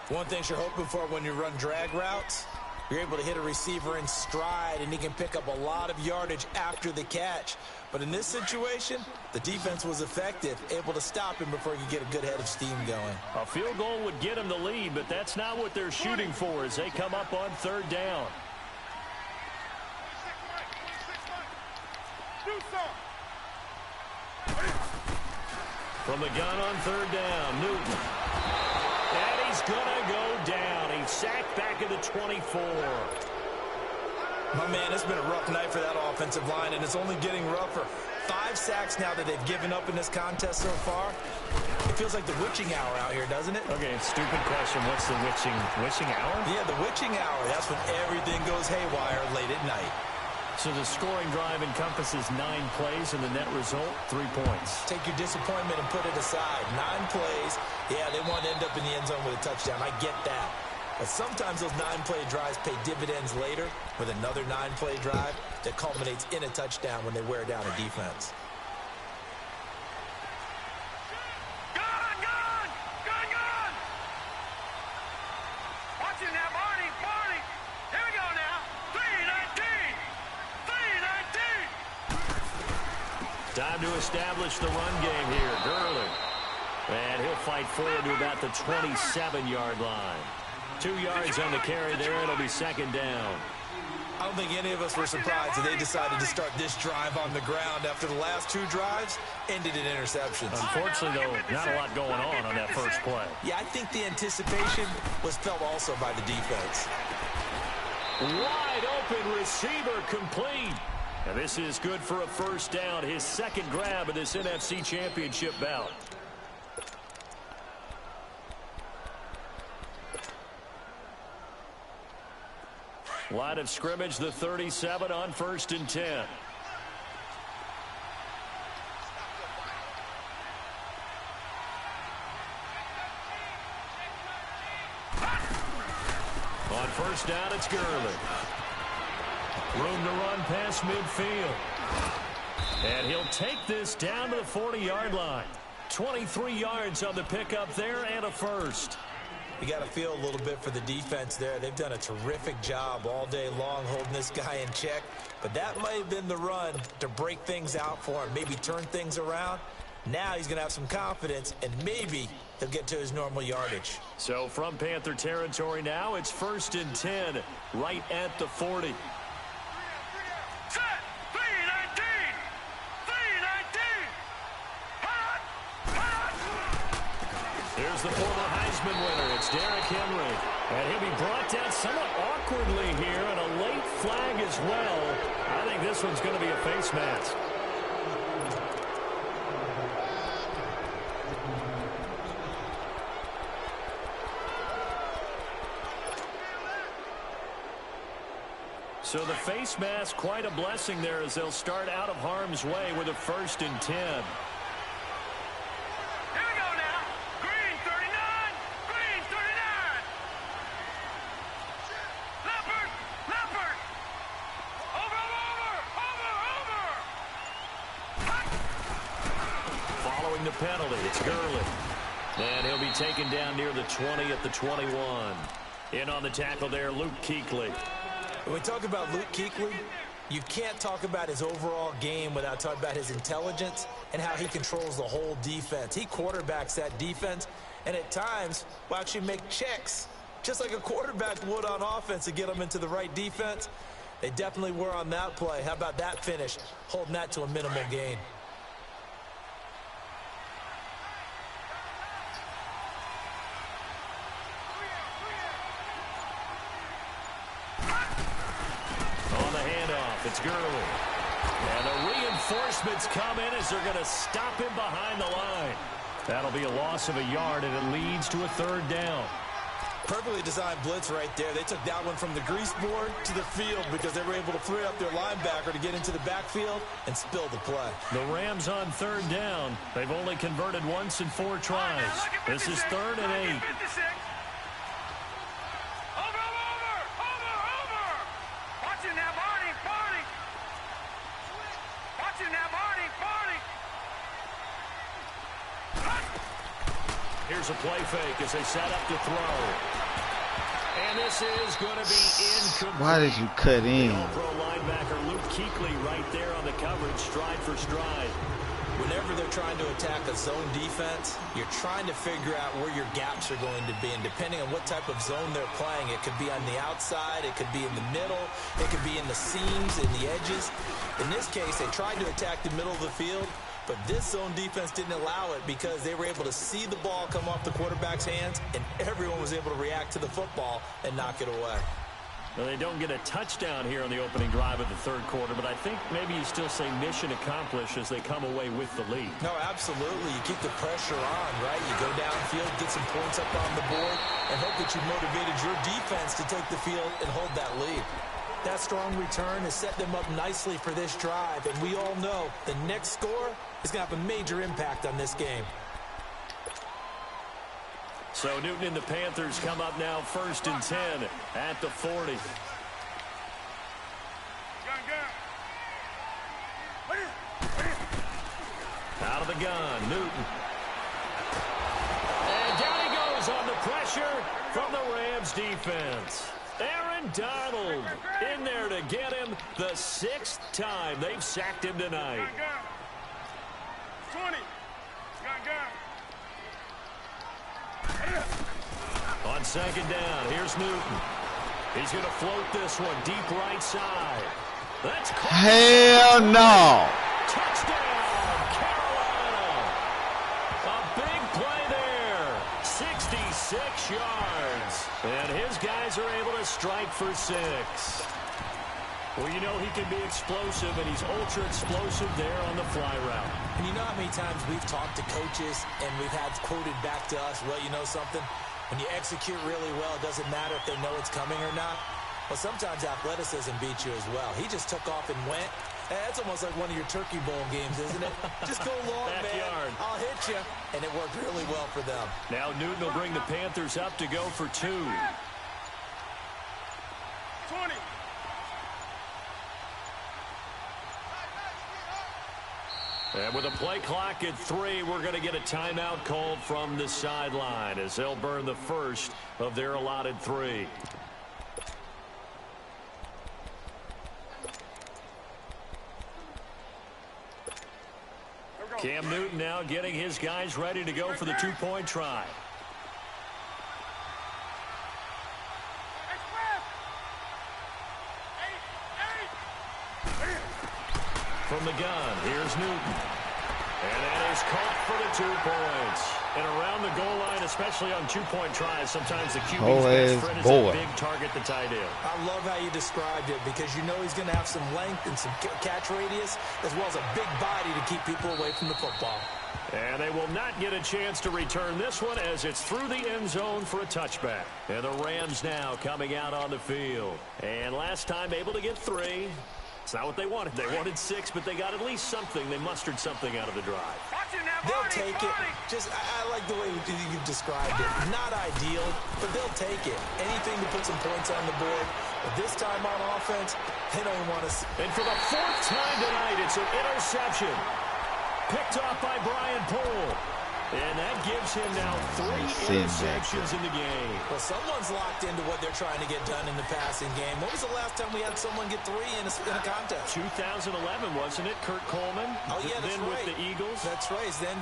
Speaker 4: One thing you're hoping for when you run drag routes, you're able to hit a receiver in stride, and he can pick up a lot of yardage after the catch. But in this situation, the defense was effective, able to stop him before he could get a good head of steam going.
Speaker 2: A field goal would get him the lead, but that's not what they're shooting for as they come up on third down. From the gun on third down, Newton. And he's going to go down. He's sacked back at the 24.
Speaker 4: My man, it's been a rough night for that offensive line, and it's only getting rougher. 5 sacks now that they've given up in this contest so far. It feels like the witching hour out here, doesn't it?
Speaker 2: Okay, stupid question. What's the witching hour?
Speaker 4: Yeah, the witching hour. That's when everything goes haywire late at night.
Speaker 2: So the scoring drive encompasses 9 plays, and the net result, 3 points.
Speaker 4: Take your disappointment and put it aside. 9 plays. Yeah, they want to end up in the end zone with a touchdown. I get that. But sometimes those 9-play drives pay dividends later with another 9-play drive that culminates in a touchdown when they wear down a defense.
Speaker 2: Time to establish the run game here. Gurley. And he'll fight forward to about the 27-yard line. 2 yards on the carry there. It'll be second down.
Speaker 4: I don't think any of us were surprised that they decided to start this drive on the ground after the last 2 drives ended in interceptions.
Speaker 2: Unfortunately, though, not a lot going on that first play.
Speaker 4: Yeah, I think the anticipation was felt also by the defense.
Speaker 2: Wide open receiver complete. And this is good for a first down, his second grab of this NFC Championship bout. Line of scrimmage, the 37 on 1st and 10. On first down, it's Gurley. Room to run past midfield. And he'll take this down to the 40-yard line. 23 yards on the pickup there and a first.
Speaker 4: You got to feel a little bit for the defense there. They've done a terrific job all day long holding this guy in check. But that might have been the run to break things out for him, maybe turn things around. Now he's going to have some confidence, and maybe he'll get to his normal yardage.
Speaker 2: So from Panther territory now, it's 1st and 10, right at the 40.
Speaker 1: Set. 319. 319. Hot.
Speaker 2: Here's the former Heisman winner. It's Derrick Henry. And he'll be brought down somewhat awkwardly here, and a late flag as well. I think this one's going to be a face mask. So the face mask, quite a blessing there as they'll start out of harm's way with a 1st and 10.
Speaker 1: Here we go now. Green 39. Green 39. Leopard. Leopard. Over.
Speaker 2: Following the penalty, it's Gurley. And he'll be taken down near the 20 at the 21. In on the tackle there, Luke Kuechly.
Speaker 4: When we talk about Luke Kuechly, you can't talk about his overall game without talking about his intelligence and how he controls the whole defense. He quarterbacks that defense, and at times will actually make checks, just like a quarterback would on offense to get them into the right defense. They definitely were on that play. How about that finish, holding that to a minimal gain?
Speaker 2: It's Gurley. And the reinforcements come in as they're going to stop him behind the line. That'll be a loss of a yard, and it leads to a 3rd down.
Speaker 4: Perfectly designed blitz right there. They took that one from the grease board to the field because they were able to free up their linebacker to get into the backfield and spill the play.
Speaker 2: The Rams on 3rd down. They've only converted once in 4 tries. This is 3rd and 8. Here's a play fake as they set up to throw. And this is going to be incomplete.
Speaker 3: Why did you cut in?
Speaker 2: Pro linebacker Luke Kuechly right there on the coverage, stride for stride.
Speaker 4: Whenever they're trying to attack a zone defense, you're trying to figure out where your gaps are going to be. And depending on what type of zone they're playing, it could be on the outside, it could be in the middle, it could be in the seams, in the edges. In this case, they tried to attack the middle of the field, but this zone defense didn't allow it because they were able to see the ball come off the quarterback's hands, and everyone was able to react to the football and knock it away.
Speaker 2: Well, they don't get a touchdown here on the opening drive of the 3rd quarter, but I think maybe you still say mission accomplished as they come away with the lead.
Speaker 4: No, absolutely. You keep the pressure on, right? You go downfield, get some points up on the board, and hope that you motivated your defense to take the field and hold that lead. That strong return has set them up nicely for this drive, and we all know the next score is going to have a major impact on this game.
Speaker 2: So Newton and the Panthers come up now 1st and 10 at the 40. Out of the gun, Newton. And down he goes on the pressure from the Rams defense. Aaron Donald in there to get him the 6th time they've sacked him tonight.
Speaker 1: 20.
Speaker 2: On 2nd down, here's Newton. He's going to float this one deep right side. That's
Speaker 3: hell no.
Speaker 2: Touchdown, Carolina. A big play there. 66 yards. And his guys are able to strike for 6. Well, you know he can be explosive, and he's ultra explosive there on the fly route.
Speaker 4: And you know how many times we've talked to coaches and we've had quoted back to us, well, you know something? When you execute really well, it doesn't matter if they know it's coming or not. Well, sometimes athleticism beats you as well. He just took off and went. That's almost like one of your Turkey Bowl games, isn't it? Just go long, man. I'll hit you. And it worked really well for them.
Speaker 2: Now Newton will bring the Panthers up to go for 2.
Speaker 1: 20.
Speaker 2: And with a play clock at 3, we're going to get a timeout called from the sideline as they'll burn the first of their allotted 3. Cam Newton now getting his guys ready to go for the 2-point try. from the gun. Here's Newton. And that is caught for the 2 points. And around the goal line, especially on 2-point tries, sometimes the QB's best friend is a big target, the tight end.
Speaker 4: I love how you described it because you know he's going to have some length and some catch radius as well as a big body to keep people away from the football.
Speaker 2: And they will not get a chance to return this one as it's through the end zone for a touchback. And the Rams now coming out on the field. And last time able to get 3. It's not what they wanted. They wanted 6, but they got at least something. They mustered something out of the drive.
Speaker 4: They'll take it. I like the way you described it. Not ideal, but they'll take it. Anything to put some points on the board. But this time on offense, they don't want to.
Speaker 2: And for the 4th time tonight, it's an interception. Picked off by Brian Poole. And that gives him now 3 interceptions in the game.
Speaker 4: Well, someone's locked into what they're trying to get done in the passing game. When was the last time we had someone get 3 in a contest?
Speaker 2: 2011, wasn't it? Kurt Coleman.
Speaker 4: Oh, yeah, that's
Speaker 2: then
Speaker 4: right.
Speaker 2: with the Eagles.
Speaker 4: That's right. Then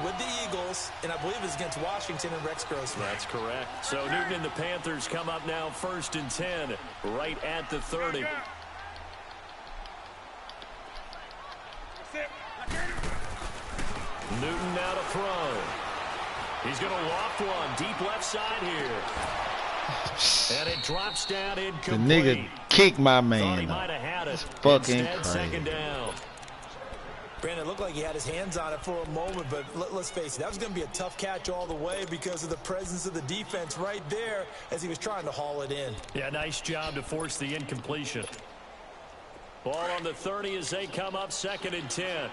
Speaker 4: with the Eagles, and I believe it was against Washington and Rex Grossman.
Speaker 2: That's correct. So Newton and the Panthers come up now 1st and 10, right at the 30. Newton now to throw. He's going to loft one deep left side here. And it drops down incomplete.
Speaker 3: The nigga kicked my man.
Speaker 2: Thought he might have had it.
Speaker 3: Fucking
Speaker 2: Instead,
Speaker 3: crazy.
Speaker 2: 2nd down.
Speaker 4: Brandon, it looked like he had his hands on it for a moment, but let's face it, that was going to be a tough catch all the way because of the presence of the defense right there as he was trying to haul it in.
Speaker 2: Yeah, nice job to force the incompletion. Ball on the 30 as they come up 2nd and 10.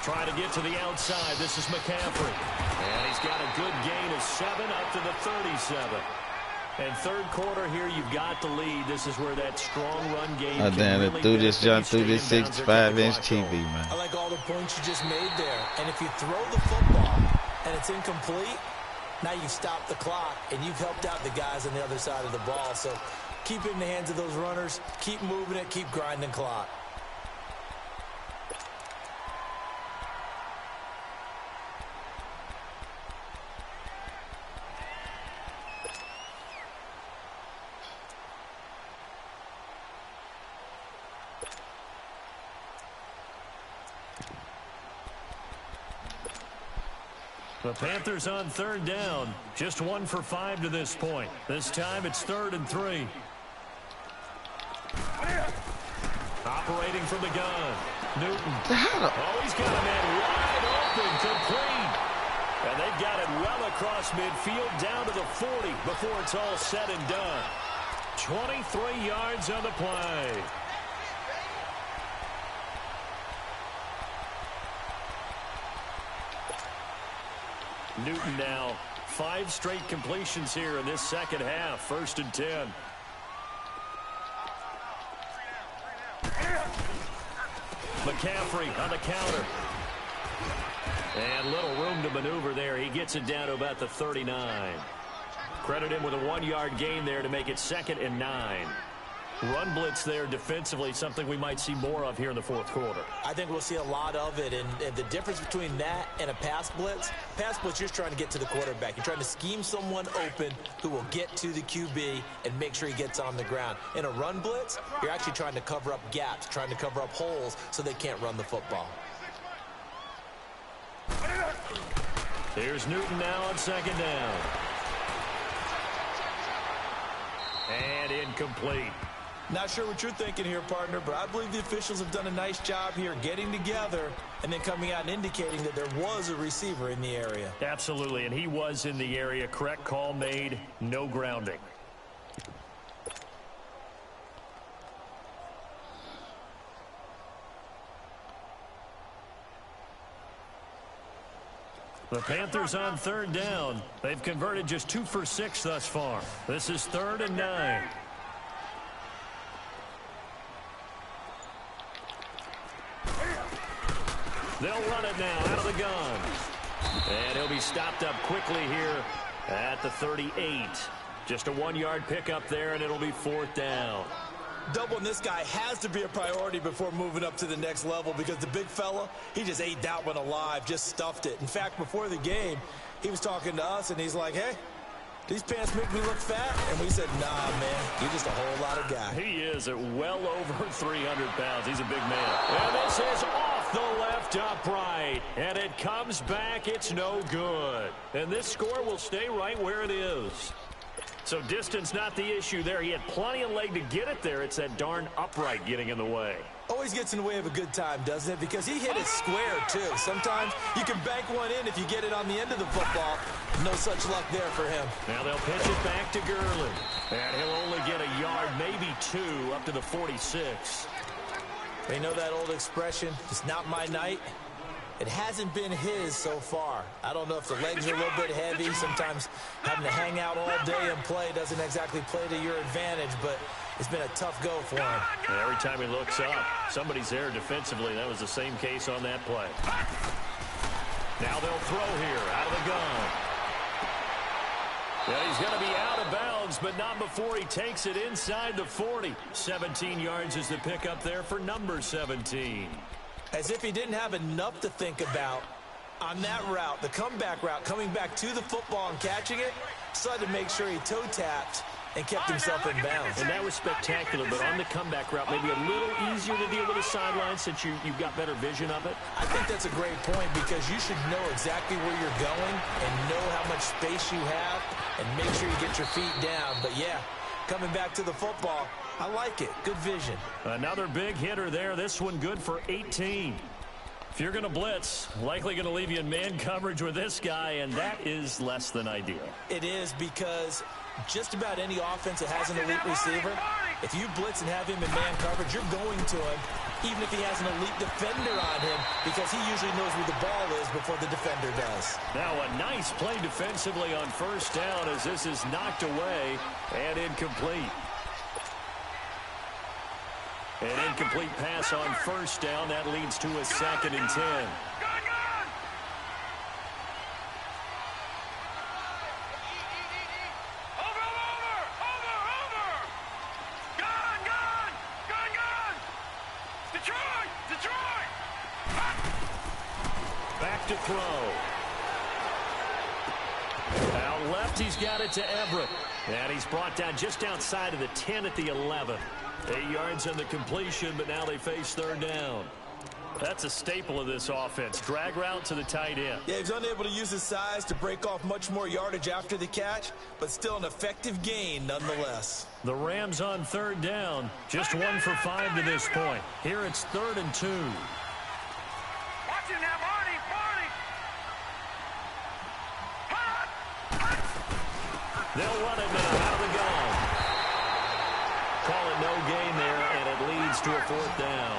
Speaker 2: Trying to get to the outside. This is McCaffrey. And he's got a good gain of 7 up to the 37. And 3rd quarter here, you've got the lead. This is where that strong run game can really
Speaker 3: through this jump through this 65-inch TV, man.
Speaker 4: I like all the points you just made there. And if you throw the football and it's incomplete, now you've stopped the clock and you've helped out the guys on the other side of the ball. So keep it in the hands of those runners. Keep moving it. Keep grinding clock.
Speaker 2: The Panthers on 3rd down. Just 1 for 5 to this point. This time it's 3rd and 3. Operating from the gun. Newton. Oh, he's got a man wide open, complete. And they've got it well across midfield down to the 40 before it's all said and done. 23 yards on the play. Newton now 5 straight completions here in this 2nd half. 1st and 10. McCaffrey on the counter. And little room to maneuver there. He gets it down to about the 39. Credit him with a 1-yard gain there to make it 2nd and 9. Run blitz there defensively, something we might see more of here in the 4th quarter.
Speaker 4: I think we'll see a lot of it, and the difference between that and a pass blitz, you're just trying to get to the quarterback. You're trying to scheme someone open who will get to the QB and make sure he gets on the ground. In a run blitz, you're actually trying to cover up gaps, trying to cover up holes so they can't run the football.
Speaker 2: Here's Newton now on 2nd down. And incomplete.
Speaker 4: Not sure what you're thinking here, partner, but I believe the officials have done a nice job here getting together and then coming out and indicating that there was a receiver in the area.
Speaker 2: Absolutely, and he was in the area. Correct call made, no grounding. The Panthers on 3rd down. They've converted just 2 for 6 thus far. This is 3rd and 9. They'll run it now out of the gun. And he'll be stopped up quickly here at the 38. Just a 1-yard pickup there, and it'll be 4th down.
Speaker 4: Doubling this guy has to be a priority before moving up to the next level because the big fella, he just ate that one alive, just stuffed it. In fact, before the game, he was talking to us, and he's like, hey, These pants make me look fat. And we said, nah, man, you're just a whole lot of guy.
Speaker 2: He is at well over 300 pounds. He's a big man. And this is off the left upright. And it comes back. It's no good. And this score will stay right where it is. So distance not the issue there. He had plenty of leg to get it there. It's that darn upright getting in the way.
Speaker 4: Always gets in the way of a good time, doesn't it? Because he hit it square, too. Sometimes you can bank one in if you get it on the end of the football. No such luck there for him.
Speaker 2: Now they'll pitch it back to Gurley. And he'll only get a yard, maybe two, up to the 46.
Speaker 4: They know that old expression, it's not my night. It hasn't been his so far. I don't know if the legs are a little bit heavy. Sometimes having to hang out all day and play doesn't exactly play to your advantage, but it's been a tough go for him.
Speaker 2: And every time he looks up, somebody's there defensively. That was the same case on that play. Now they'll throw here out of the gun. Yeah, he's going to be out of bounds, but not before he takes it inside the 40. 17 yards is the pickup there for number 17.
Speaker 4: As if he didn't have enough to think about on that route, the comeback route, coming back to the football and catching it, decided to make sure he toe-tapped and kept himself in bounds.
Speaker 2: And that was spectacular, but on the comeback route, maybe a little easier to deal with the sideline since you've got better vision of it.
Speaker 4: I think that's a great point because you should know exactly where you're going and know how much space you have and make sure you get your feet down. But, yeah, coming back to the football, I like it. Good vision.
Speaker 2: Another big hitter there. This one good for 18. If you're going to blitz, likely going to leave you in man coverage with this guy, and that is less than ideal.
Speaker 4: It is because just about any offense that has an elite receiver, if you blitz and have him in man coverage, you're going to him, even if he has an elite defender on him, because he usually knows where the ball is before the defender does.
Speaker 2: Now a nice play defensively on first down as this is knocked away and incomplete. An incomplete pass on first down. That leads to a 2nd and 10. Back to throw. Out left, he's got it to Everett. And he's brought down just outside of the 10 at the 11. 8 yards on the completion, but now they face 3rd down. That's a staple of this offense. Drag route to the tight end.
Speaker 4: Yeah, he's unable to use his size to break off much more yardage after the catch, but still an effective gain nonetheless.
Speaker 2: The Rams on 3rd down. Just 1 for 5 to this point. Here it's 3rd and 2.
Speaker 1: Watch it now, Marty!
Speaker 2: They'll run it now out of the gun. Call it no gain there, and it leads to a 4th down.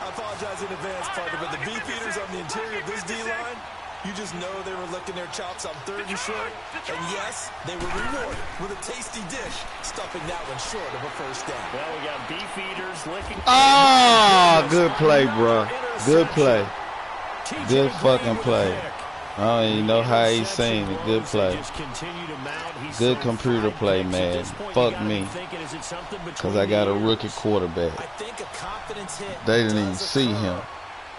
Speaker 4: I apologize in advance, partner, but the beefeaters on the interior of this D-line, you just know they were licking their chops on 3rd and short. And yes, they were rewarded with a tasty dish, stuffing that one short of a 1st down.
Speaker 2: Well, we got beefeaters licking.
Speaker 3: Ah, good play, bro. Good play. Good fucking play. I don't even know how he's saying it. Good play. Good computer play, man. Fuck me. Because I got a rookie quarterback. They didn't even see him.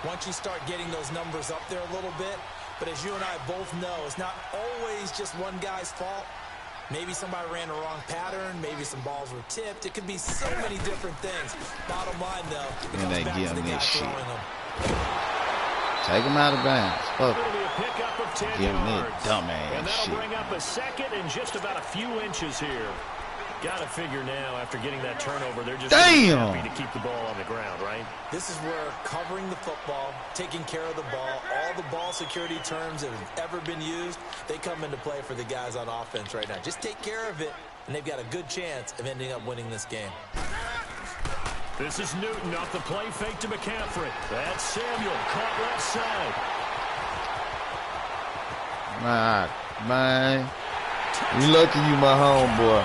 Speaker 4: Once you start getting those numbers up there a little bit, but as you and I both know, it's not always just one guy's fault. Maybe somebody ran the wrong pattern. Maybe some balls were tipped. It could be so many different things. Bottom line, though, it comes back to the guy throwing them.
Speaker 3: Take him out of bounds. Fuck.
Speaker 2: Pickup of 10
Speaker 3: Give me
Speaker 2: yards.
Speaker 3: dumbass
Speaker 2: and that'll
Speaker 3: shit.
Speaker 2: bring up a 2nd and just about a few inches here. Got to figure now after getting that turnover, they're just happy to keep the ball on the ground, right?
Speaker 4: This is where covering the football, taking care of the ball, all the ball security terms that have ever been used, they come into play for the guys on offense right now. Just take care of it, and they've got a good chance of ending up winning this game.
Speaker 2: This is Newton off the play fake to McCaffrey. That's Samuel caught left side.
Speaker 3: Man. You lucky you my homeboy.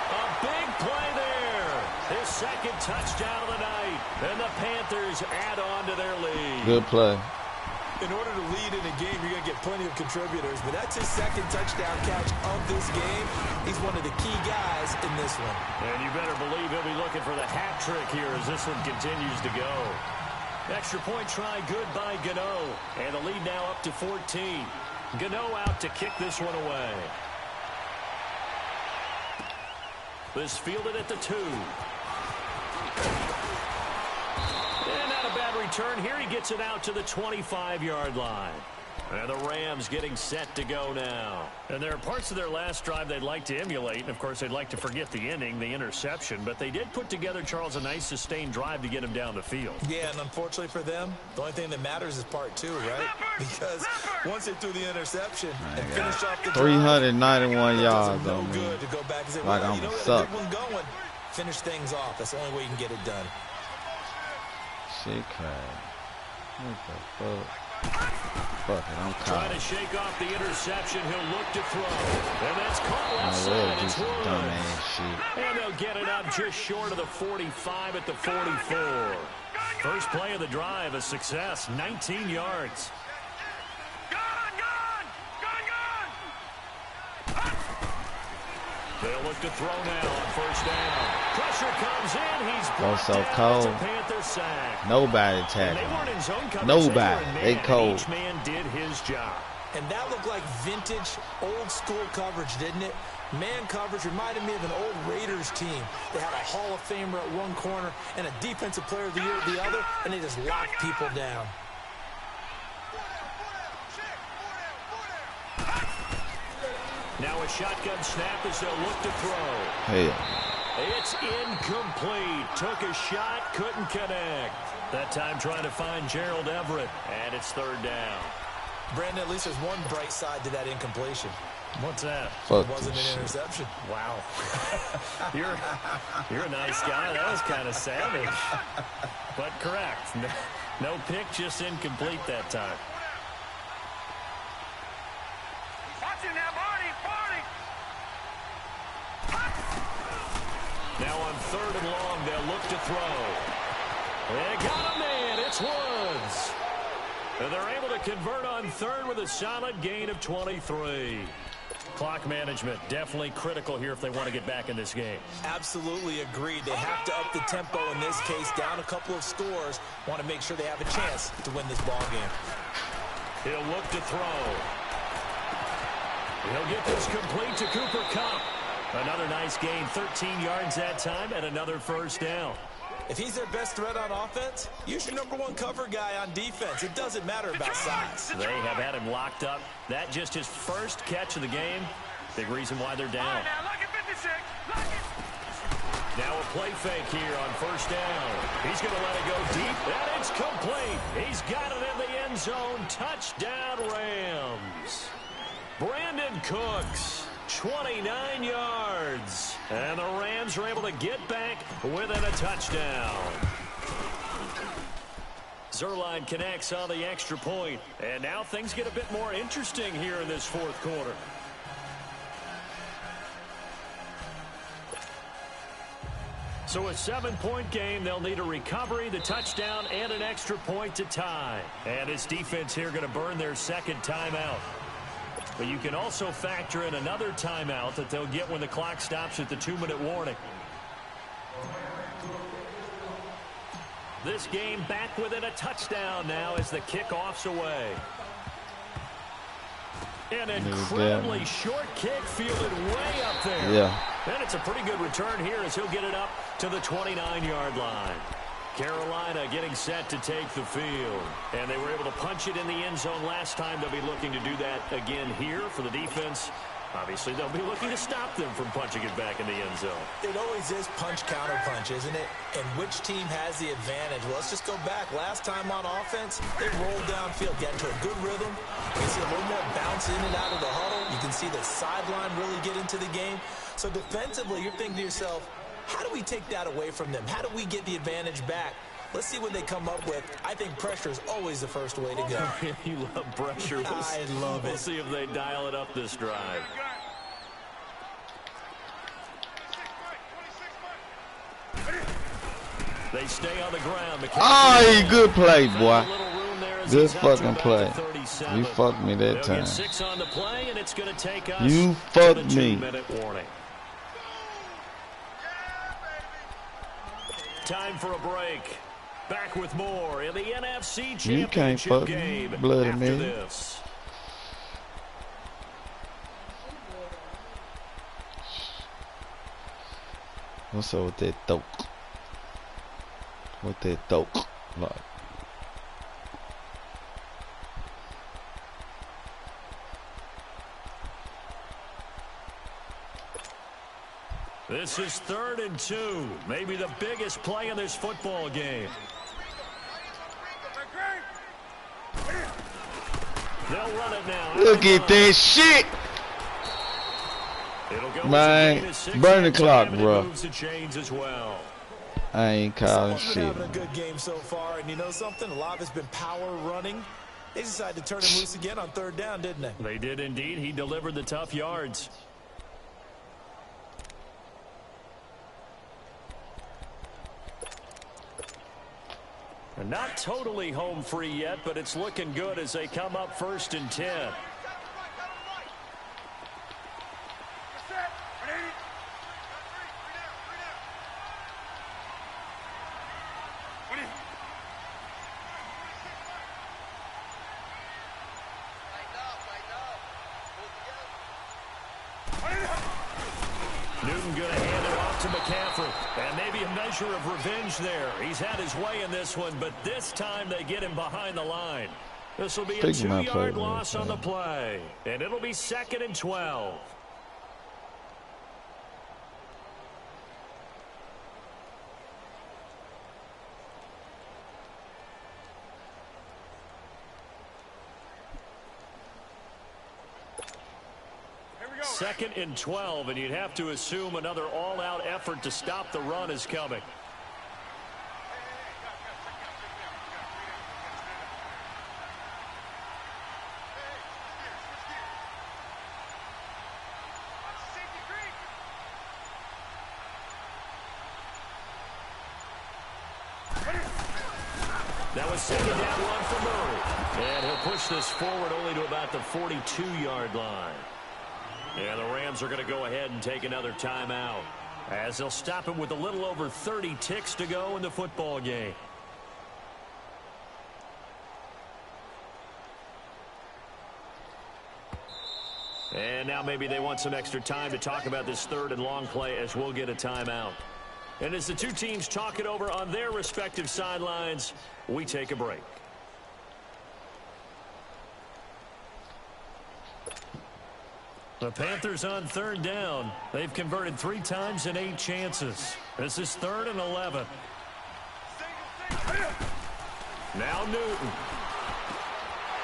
Speaker 2: A big play there. His 2nd touchdown of the night. And the Panthers add on to their lead.
Speaker 3: Good play.
Speaker 4: In order to lead in a game, you're going to get plenty of contributors, but that's his 2nd touchdown catch of this game. He's one of the key guys in this one.
Speaker 2: And you better believe he'll be looking for the hat trick here as this one continues to go. Extra point try good by Gano. And the lead now up to 14. Gano out to kick this one away. This fielded at the 2. And not a bad return here. He gets it out to the 25-yard line. And the Rams getting set to go now. And there are parts of their last drive they'd like to emulate. And, of course, they'd like to forget the ending, the interception. But they did put together, Charles, a nice sustained drive to get him down the field.
Speaker 4: Yeah, and unfortunately for them, the only thing that matters is part 2, right? Because once they threw the interception and finished off the drive,
Speaker 3: 391 yards,
Speaker 4: no good to go back and say,
Speaker 3: like
Speaker 4: well,
Speaker 3: I'm
Speaker 4: you know,
Speaker 3: suck.
Speaker 4: good one going. Finish things off. That's the only way you can get it done.
Speaker 3: Shit, what the fuck? Fuck it, I'm caught.
Speaker 2: Trying to shake off the interception. He'll look to throw. And that's caught left side. It's
Speaker 3: dumbass shit.
Speaker 2: And they'll get it up just short of the 45 at the 44. First play of the drive, a success, 19 yards. They'll look to throw now on first down. Pressure comes in. He's brought
Speaker 3: so
Speaker 2: down.
Speaker 3: cold.
Speaker 2: It's a Panther sack.
Speaker 3: Nobody tackling.
Speaker 2: They weren't in zone coverage.
Speaker 3: Nobody. They cold.
Speaker 2: Each man did his job.
Speaker 4: And that looked like vintage, old-school coverage, didn't it? Man coverage reminded me of an old Raiders team. They had a Hall of Famer at one corner and a Defensive Player of the Year at the other, and they just locked people down.
Speaker 2: Now a shotgun snap as they'll look to throw.
Speaker 3: Hell.
Speaker 2: It's incomplete. Took a shot, couldn't connect. That time trying to find Gerald Everett, and it's third down.
Speaker 4: Brandon, at least there's one bright side to that incompletion.
Speaker 2: What's that?
Speaker 3: Fuck
Speaker 4: it wasn't an interception.
Speaker 2: Wow. You're a nice guy. That was kind of savage. But correct. No pick, just incomplete that time. Now on third and long, they'll look to throw. They got a man. It's Woods. And they're able to convert on third with a solid gain of 23. Clock management definitely critical here if they want to get back in this game.
Speaker 4: Absolutely agreed. They have to up the tempo in this case, down a couple of scores. Want to make sure they have a chance to win this ball game.
Speaker 2: He'll look to throw. He'll get this complete to Cooper Kupp. Another nice gain, 13 yards that time, and another first down.
Speaker 4: If he's their best threat on offense, use your #1 cover guy on defense. It doesn't matter about size.
Speaker 2: They have had him locked up. That just his first catch of the game. Big reason why they're down. Now a play fake here on first down. He's going to let it go deep, and it's complete. He's got it in the end zone. Touchdown, Rams. Brandon Cooks. 29 yards. And the Rams are able to get back within a touchdown. Zerline connects on the extra point. And now things get a bit more interesting here in this fourth quarter. So a 7-point game. They'll need a recovery, the touchdown, and an extra point to tie. And this defense here going to burn their second timeout. But you can also factor in another timeout that they'll get when the clock stops at the 2-minute warning. This game back within a touchdown now as the kickoff's away. An incredibly short kick fielded way up there.
Speaker 3: Yeah.
Speaker 2: And it's a pretty good return here as he'll get it up to the 29-yard line. Carolina getting set to take the field. And they were able to punch it in the end zone last time. They'll be looking to do that again here for the defense. Obviously, they'll be looking to stop them from punching it back in the end zone.
Speaker 4: It always is punch-counter-punch, isn't it? And which team has the advantage? Well, let's just go back. Last time on offense, they rolled downfield, get into a good rhythm. You can see a little more bounce in and out of the huddle. You can see the sideline really get into the game. So defensively, you're thinking to yourself, how do we take that away from them? How do we get the advantage back? Let's see what they come up with. I think pressure is always the first way to go.
Speaker 2: You love pressure.
Speaker 4: I love it.
Speaker 2: We'll see if they dial it up this drive. They stay on the ground.
Speaker 3: Oh, good play, boy. Good fucking play. You fucked me that time.
Speaker 2: 6 on the play, and it's going to take us
Speaker 3: you fucked
Speaker 2: to the
Speaker 3: me.
Speaker 2: 2-minute warning. Time for a break. Back with more in the NFC Championship
Speaker 3: you can't fuck
Speaker 2: game
Speaker 3: bloody
Speaker 2: after
Speaker 3: man.
Speaker 2: this.
Speaker 3: What's up with that dope? What that dope like?
Speaker 2: This is 3rd and 2. Maybe the biggest play in this football game. They'll run it now.
Speaker 3: Look at that shit. Man, burn the clock, bro.
Speaker 2: Well.
Speaker 3: I ain't calling shit.
Speaker 4: Having a good game so far, and you know something? A lot of it's been power running. They decided to turn him loose again on 3rd down, didn't they?
Speaker 2: They did indeed. He delivered the tough yards. And not totally home free yet, but it's looking good as they come up 1st and 10. Newton going to hand it off to McCaffrey. And maybe a measure of revenge there. He's had his way in this one, but this time they get him behind the line. This will be a 2-yard loss on the play. And it'll be 2nd and 12. Second and 12, and you'd have to assume another all-out effort to stop the run is coming. That was 2nd down, 1 for Murray. And he'll push this forward only to about the 42-yard line. And the Rams are going to go ahead and take another timeout as they'll stop him with a little over 30 ticks to go in the football game. And now maybe they want some extra time to talk about this 3rd and long play as we'll get a timeout. And as the two teams talk it over on their respective sidelines, we take a break. The Panthers on 3rd down. They've converted 3 times in 8 chances. This is 3rd and 11. Now Newton.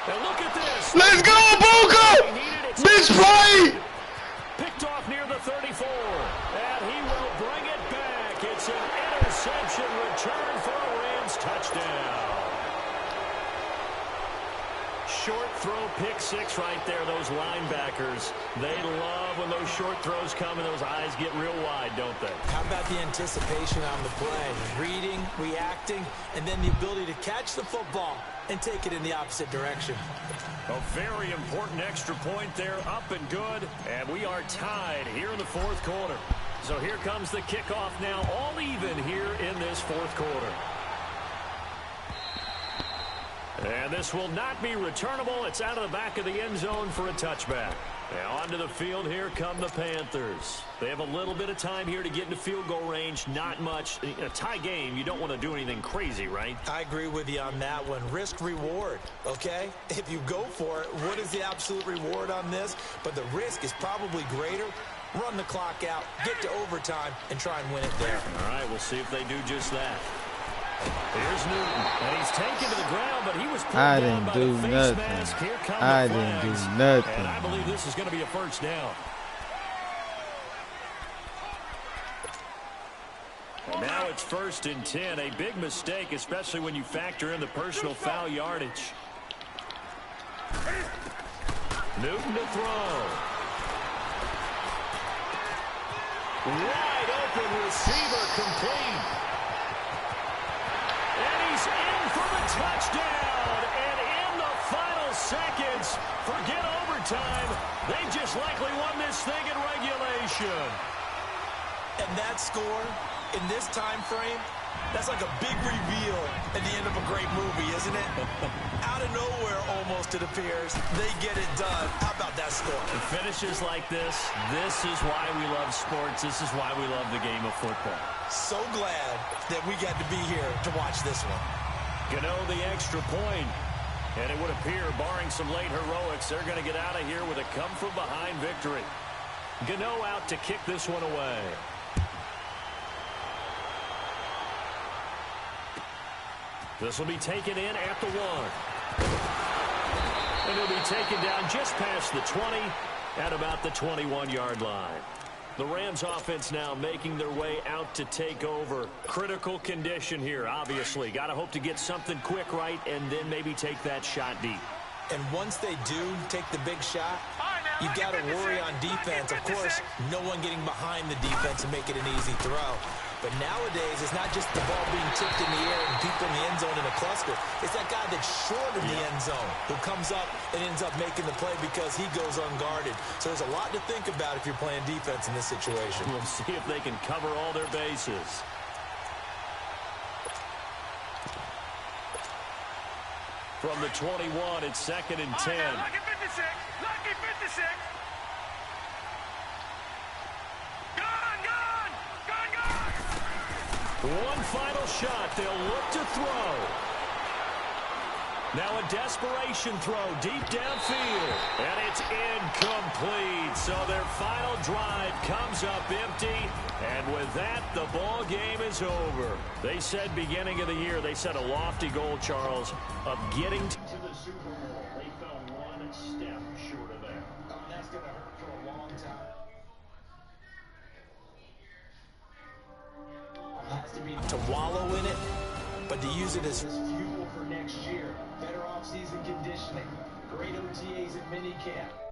Speaker 2: And look at this.
Speaker 3: Let's go, Booker! Bitch play!
Speaker 2: Picked off near the 34. And he will bring it back. It's an interception return for a Rams touchdown. Short throw, pick 6 right there. Those linebackers, they love when those short throws come and those eyes get real wide, don't they?
Speaker 4: How about the anticipation on the play? Reading, reacting, and then the ability to catch the football and take it in the opposite direction.
Speaker 2: A very important extra point there, up and good. And we are tied here in the 4th quarter. So here comes the kickoff now, all even here in this 4th quarter. And this will not be returnable. It's out of the back of the end zone for a touchback. Now onto the field, here come the Panthers. They have a little bit of time here to get into field goal range, not much. In a tie game, you don't want to do anything crazy, right?
Speaker 4: I agree with you on that one. Risk reward, okay? If you go for it, what is the absolute reward on this? But the risk is probably greater. Run the clock out, get to overtime, and try and win it there.
Speaker 2: All right, we'll see if they do just that. Here's Newton, and he's taken to the ground, but he was pulled down by the face mask. Here come the flags, and I believe this is going to be a 1st down. And now it's 1st and 10, a big mistake, especially when you factor in the personal foul yardage. Newton to throw. Wide open receiver, complete. And he's in for the touchdown. And in the final seconds, forget overtime. They just likely won this thing in regulation.
Speaker 4: And that score, in this time frame, That's like a big reveal at the end of a great movie, isn't it? Out of nowhere, almost, it appears, they get it done. How about that score?
Speaker 2: It finishes like this. This is why we love sports. This is why we love the game of football.
Speaker 4: So glad that we got to be here to watch this one.
Speaker 2: Gano the extra point. And it would appear, barring some late heroics, they're going to get out of here with a come-from-behind victory. Gano out to kick this one away. This will be taken in at the 1. And he'll be taken down just past the 20 at about the 21-yard line. The Rams offense now making their way out to take over. Critical condition here, obviously. Got to hope to get something quick right and then maybe take that shot deep.
Speaker 4: And once they do take the big shot, you got to worry on defense. Of course, no one getting behind the defense and make it an easy throw. But nowadays, it's not just the ball being tipped in the air and people in the end zone in a cluster. It's that guy that's short of the end zone who comes up and ends up making the play because he goes unguarded. So there's a lot to think about if you're playing defense in this situation.
Speaker 2: We'll see if they can cover all their bases. From the 21, it's 2nd and 10.
Speaker 1: Lucky 56. Lucky 56.
Speaker 2: One final shot. They'll look to throw. Now a desperation throw deep downfield. And it's incomplete. So their final drive comes up empty. And with that, the ball game is over. They said beginning of the year, they set a lofty goal, Charles, of getting to the Super Bowl. They fell one step short of that.
Speaker 4: That's going to hurt for a long time. Has to be to wallow in it, but to use it as fuel for next year. Better off-season conditioning, great OTAs at minicamp.